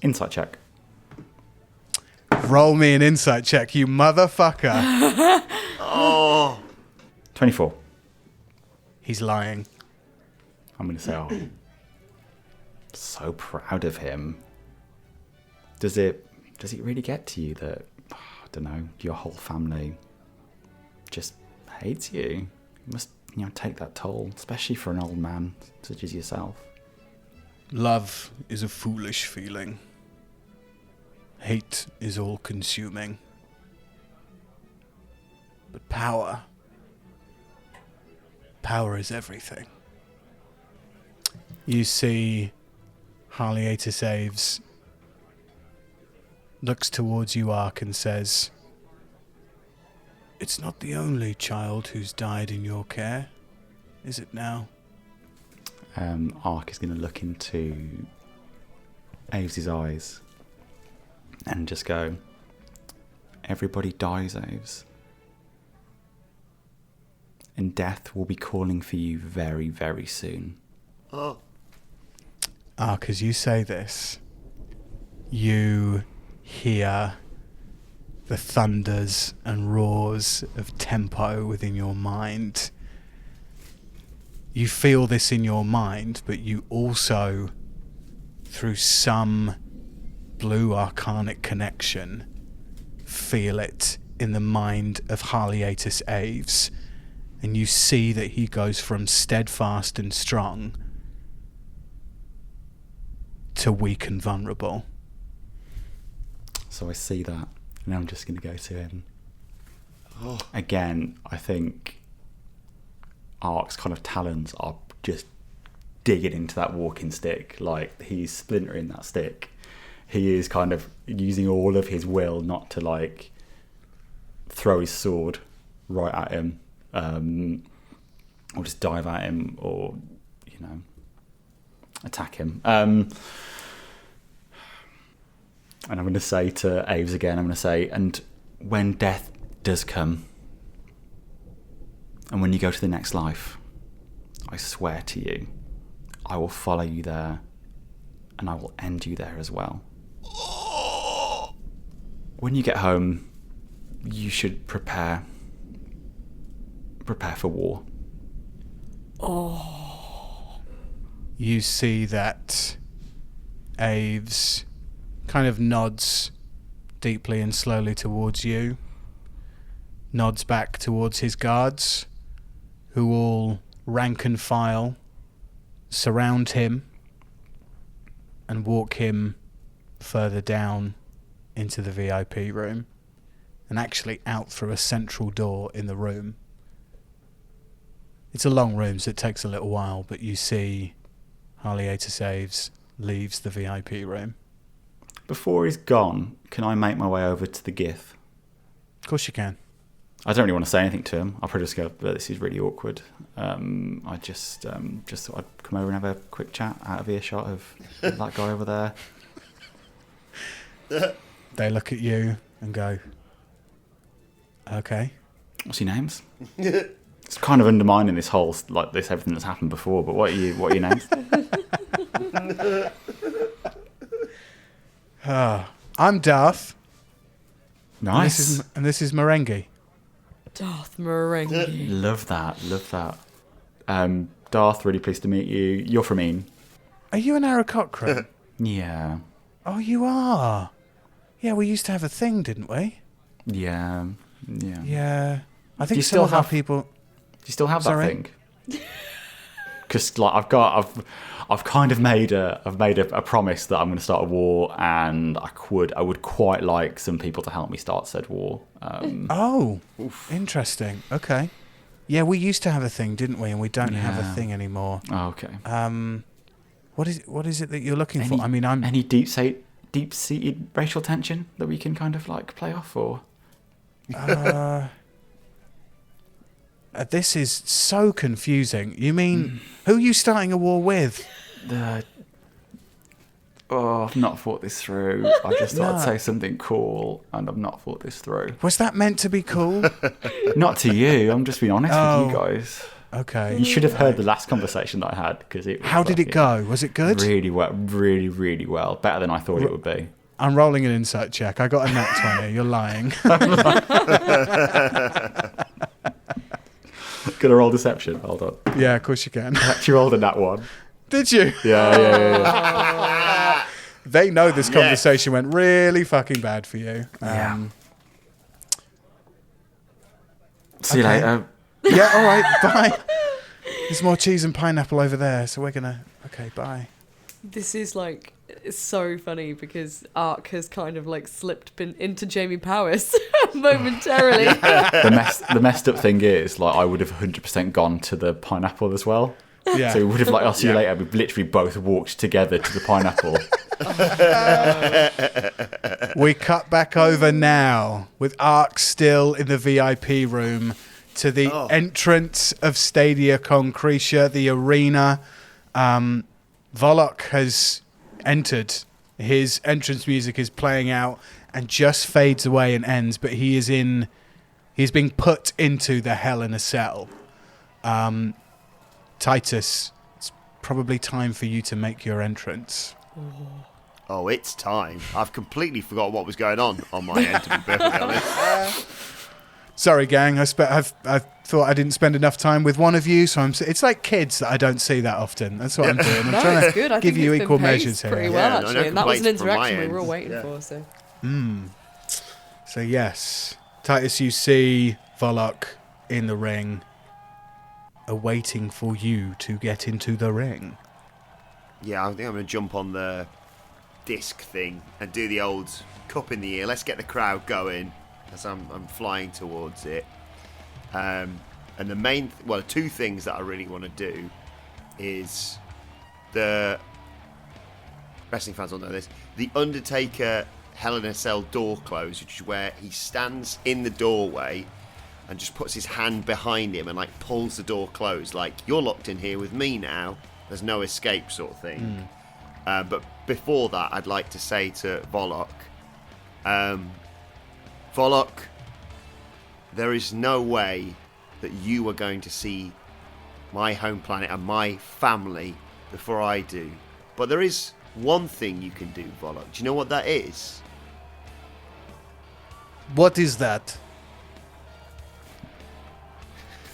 Insight check. Roll me an insight check, you motherfucker. Oh. 24. He's lying. I'm going to say, oh, so proud of him. Does it really get to you that, I don't know, your whole family just hates you? You must, take that toll, especially for an old man such as yourself. Love is a foolish feeling. Hate is all-consuming. But power is everything. You see Harleatus Aves looks towards you, Aark, and says, "It's not the only child who's died in your care, is it now?" Aark is going to look into Aves' eyes and just go, "Everybody dies, Aves. And death will be calling for you very, very soon." Oh. Aark, as you say this, you hear the thunders and roars of tempo within your mind. You feel this in your mind, but you also, through some blue arcanic connection, feel it in the mind of Harleatus Aves, and you see that he goes from steadfast and strong to weak and vulnerable. So I see that, and I'm just going to go to him. Oh. Again, I think Aark's kind of talons are just digging into that walking stick, like he's splintering that stick. He is kind of using all of his will not to, like, throw his sword right at him, or just dive at him, or, attack him. And I'm going to say to Aves again, I'm going to say, "And when death does come, and when you go to the next life, I swear to you, I will follow you there, and I will end you there as well. When you get home, you should prepare for war." Oh. You see that Aves kind of nods deeply and slowly towards you, nods back towards his guards, who all rank and file surround him and walk him further down into the VIP room. and actually out through a central door in the room. It's a long room, so it takes a little while, but you see Harley-Ater Saves leaves the VIP room. Before he's gone, can I make my way over to the GIF? Of course you can. I don't really want to say anything to him. I'll probably just go, this is really awkward. I just thought I'd come over and have a quick chat out of earshot of that guy over there. They look at you and go, okay. What's your names? It's kind of undermining this whole, everything that's happened before, but what are your names? I'm Darth. Nice. And this is Merengue. Darth Merengue. Love that. Darth, really pleased to meet you. You're from Ian. Are you an Aarakocra? Yeah. Oh, you are. Yeah, we used to have a thing, didn't we? Yeah. Yeah. I Do you think still some of our have- people... Do you still have Sorry? that thing? Because I've kind of made a promise that I'm going to start a war, and I would quite like some people to help me start said war. Interesting. Okay. Yeah, we used to have a thing, didn't we? And we don't have a thing anymore. Oh, okay. What is it that you're looking for? I mean, any deep-seated racial tension that we can kind of play off, or this is so confusing. You mean who are you starting a war with? I've not thought this through. I just thought I'd say something cool, and I've not thought this through. Was that meant to be cool? Not to you. I'm just being honest with you guys. Okay. You should have heard the last conversation that I had, because it. How did it go? Was it good? Really well. Really, really well. Better than I thought it would be. I'm rolling an insight check. I got a nat 20. You're lying. Gonna roll deception. Hold on. Yeah, of course you can. I actually rolled a nat 1. Did you? Yeah. They know this conversation went really fucking bad for you. See you later. Yeah, all right, bye. There's more cheese and pineapple over there, so we're gonna... Okay, bye. This is it's so funny because Aark has kind of slipped into Jamie Powers momentarily. The messed up thing is, I would have 100% gone to the pineapple as well. Yeah. So we would have I'll see you later. We've literally both walked together to the pineapple. We cut back over now with Aark still in the VIP room to the entrance of Stadia Concretia, the arena. Vollock has entered. His entrance music is playing out and just fades away and ends, but he's being put into the Hell in a Cell. Titus, it's probably time for you to make your entrance. Oh, it's time. I've completely forgot what was going on my end, to be perfectly honest. Sorry, gang. I thought I didn't spend enough time with one of you, so it's like kids that I don't see that often. That's what I'm doing. I'm trying to good. I give think you it's equal been paced measures here. pretty well, no actually, and that was an complaints from my interaction we were all end. waiting for. So. So yes, Titus, you see Vollock in the ring, awaiting for you to get into the ring. Yeah, I think I'm going to jump on the disc thing and do the old cup in the ear. Let's get the crowd going as I'm flying towards it. And the two things that I really want to do is the wrestling fans will know this. The Undertaker Hell in a Cell door close, which is where he stands in the doorway and just puts his hand behind him and pulls the door closed, you're locked in here with me now. There's no escape, sort of thing. But before that, I'd like to say to Vollock, Vollock, there is no way that you are going to see my home planet and my family before I do. But there is one thing you can do, Vollocks. Do you know what that is? What is that?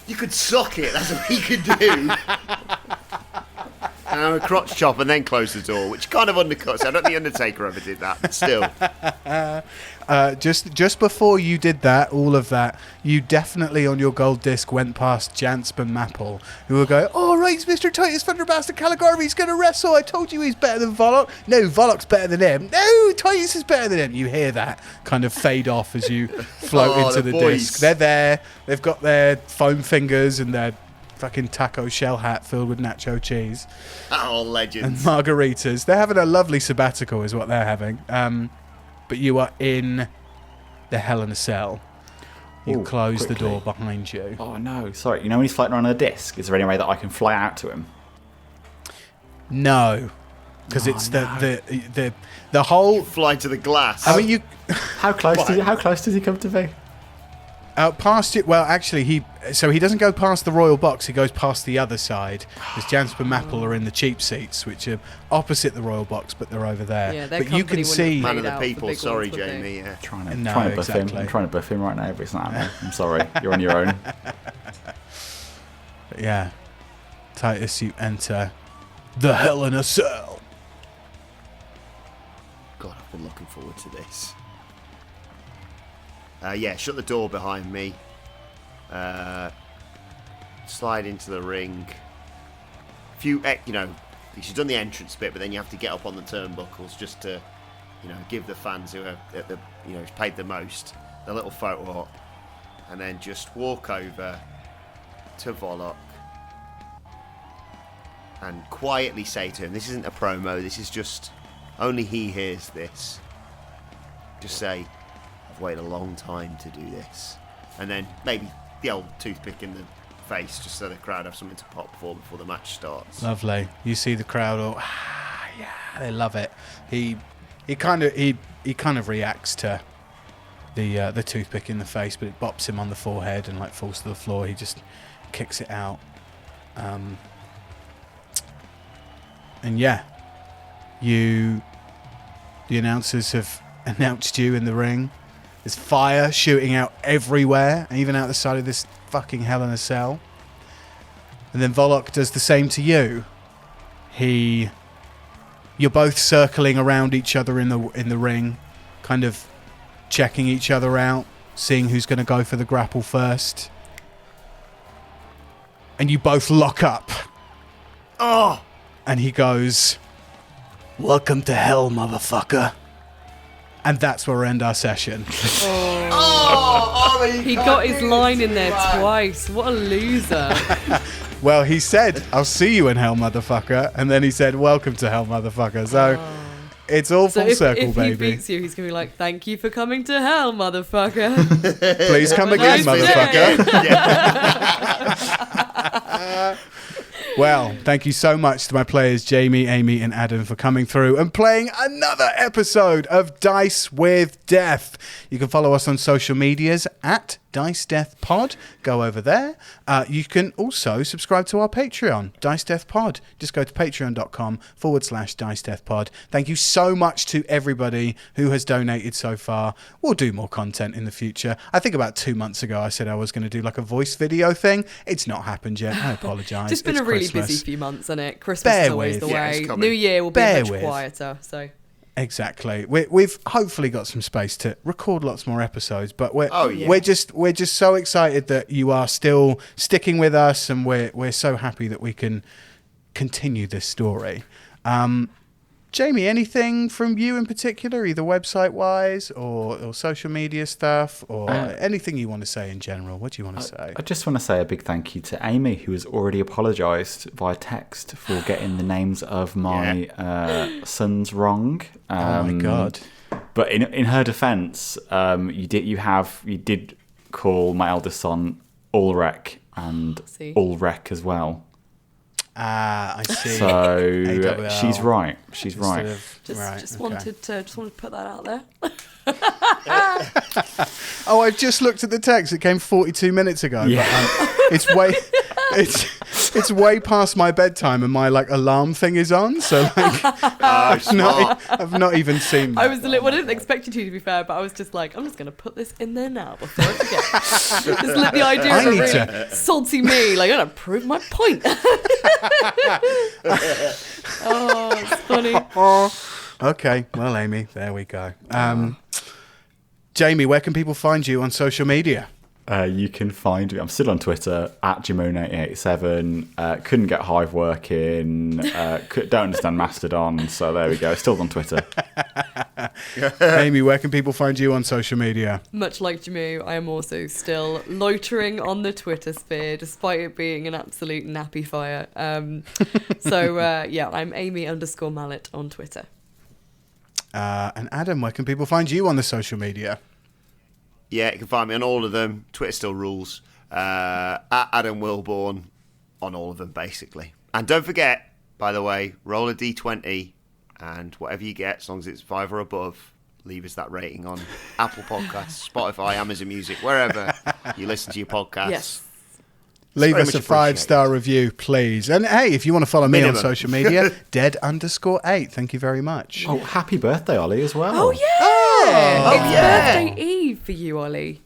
You could suck it. That's what he could do. And I'm a crotch chop and then close the door, which kind of undercuts. I don't think Undertaker ever did that, but still. Just before you did that, all of that, you definitely on your gold disc went past Jansp and Mapple, who were going, "Oh, right, it's Mr. Titus Thunderbastard Caligari, going to wrestle. I told you he's better than Vollock. No, Vollock's better than him. No, Titus is better than him." You hear that kind of fade off as you float into the boys. disc. They're there. They've got their foam fingers and their fucking taco shell hat filled with nacho cheese. Oh, And legends. margaritas. They're having a lovely sabbatical is what they're having. But you are in the Hell in a Cell. You Ooh, close the quickly. door behind you. Oh no, sorry. You know when he's floating around on a disc? Is there any way that I can fly out to him? No. Because Oh, it's no. the whole... Fly to the glass. I mean, you... How close does he come to me? Out past it, well, actually, he doesn't go past the royal box. He goes past the other side. Because Jansp and Mapple are in the cheap seats, which are opposite the royal box, but they're over there. Yeah, their but you company can wouldn't see. have Man paid of the out for people, big sorry, ones, would they? Jamie. Yeah. Trying to No, buff him. exactly. I'm trying to buff him right now, but it's not happening. I'm sorry. You're on your own. But yeah, Titus, you enter the Hell in a Cell. God, I've been looking forward to this. Yeah, shut the door behind me. Slide into the ring. Because you've done the entrance bit, but then you have to get up on the turnbuckles just to, give the fans who are at the, who's paid the most a little photo op, and then just walk over to Vollock and quietly say to him, "This isn't a promo. This is just only he hears this." Just say, "I've waited a long time to do this," and then maybe the old toothpick in the face, just so the crowd have something to pop for before the match starts. Lovely. You see the crowd all, yeah, they love it. He kind of reacts to the toothpick in the face, but it bops him on the forehead and like falls to the floor. He just kicks it out. And yeah, the announcers have announced you in the ring. There's fire shooting out everywhere, even out the side of this fucking Hell in a Cell. And then Vollock does the same to you. You're both circling around each other in the ring, kind of checking each other out, seeing who's going to go for the grapple first. And you both lock up. Oh! And he goes, "Welcome to hell, motherfucker." And that's where we end our session. He got his line in there twice. What a loser. Well, he said, "I'll see you in hell, motherfucker." And then he said, "Welcome to hell, motherfucker." So it's all So full if circle, he baby. beats you, he's going to be like, "Thank you for coming to hell, motherfucker." Please come again, Nice motherfucker. Yeah. Well, thank you so much to my players, Jamie, Amy, and Adam, for coming through and playing another episode of Dice with Death. You can follow us on social medias at Dice Death Pod. Go over there. You can also subscribe to our Patreon, Dice Death Pod. Just go to patreon.com/Dice Death Pod. Thank you so much to everybody who has donated so far. We'll do more content in the future. I think about 2 months ago I said I was going to do like a voice video thing. It's not happened yet. I apologise. Just been It's a really Christmas. busy few months, isn't it? Christmas Bear is always with. the Yeah, it's way. coming. New Year will be Bear much with. quieter. So Exactly. We've hopefully got some space to record lots more episodes, but Oh, yeah. we're just so excited that you are still sticking with us, and we're so happy that we can continue this story. Jamie, anything from you in particular, either website-wise or social media stuff, or anything you want to say in general? What do you want to say? I just want to say a big thank you to Amy, who has already apologised via text for getting the names of my sons wrong. Oh my God. But in her defence, you did call my eldest son Ulrich and See? Ulrich as well. I see. So AWL. she's right. She's Instead right. of- right, just okay. wanted to put that out there. Oh, I've just looked at the text. It came 42 minutes ago. Yeah. But, it's it's way past my bedtime and my like alarm thing is on. So like, I've not even seen that. I was a little. Well, I didn't expect you to be fair, but I was just like, I'm just going to put this in there now before I forget. Just let the idea of a really salty me, like, I'm going to prove my point. Oh, it's funny. Okay, well, Amy, there we go. Jamie, where can people find you on social media? You can find me. I'm still on Twitter at Jimone87. Couldn't get Hive working. Don't understand Mastodon. So there we go. Still on Twitter. Amy, where can people find you on social media? Much like Jamu, I am also still loitering on the Twitter sphere, despite it being an absolute nappy fire. Yeah, I'm Amy_Mallet on Twitter. And Adam, where can people find you on the social media? Yeah, you can find me on all of them. Twitter still rules. At Adam Wilborn on all of them, basically. And don't forget, by the way, roll a D20 and whatever you get, as long as it's 5 or above, leave us that rating on Apple Podcasts, Spotify, Amazon Music, wherever you listen to your podcasts. Yes. Leave us a 5-star review, please. And hey, if you want to follow me on social media, dead_8. Thank you very much. Oh, happy birthday, Ollie, as well. Oh, yeah. Oh, It's birthday eve for you, Ollie.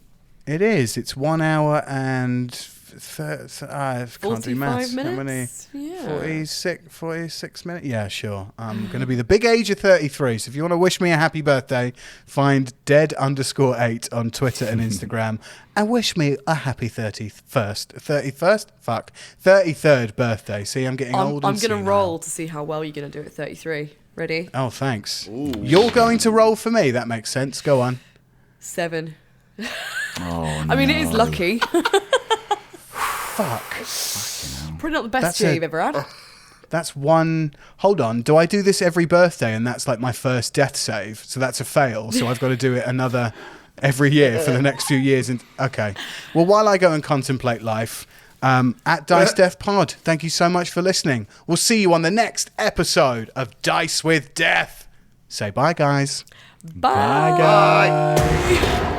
It is. It's 1 hour and I can't do maths. 45 minutes? How many? Yeah. 46 minutes? Yeah, sure. I'm going to be the big age of 33. So if you want to wish me a happy birthday, find dead_8 on Twitter and Instagram and wish me a happy 33rd birthday. See, I'm getting old. I'm going to roll to see how well you're going to do at 33. Ready? Oh, thanks. Ooh. You're going to roll for me. That makes sense. Go on. 7. Oh, I mean, it is lucky. Fuck. Probably not the best That's year a- you've ever had. That's one. Hold on. Do I do this every birthday and that's like my first death save? So that's a fail. So I've got to do it another every year for the next few years. And okay. Well, while I go and contemplate life, at Dice Death Pod, thank you so much for listening. We'll see you on the next episode of Dice with Death. Say bye, guys. Bye. Bye, guys.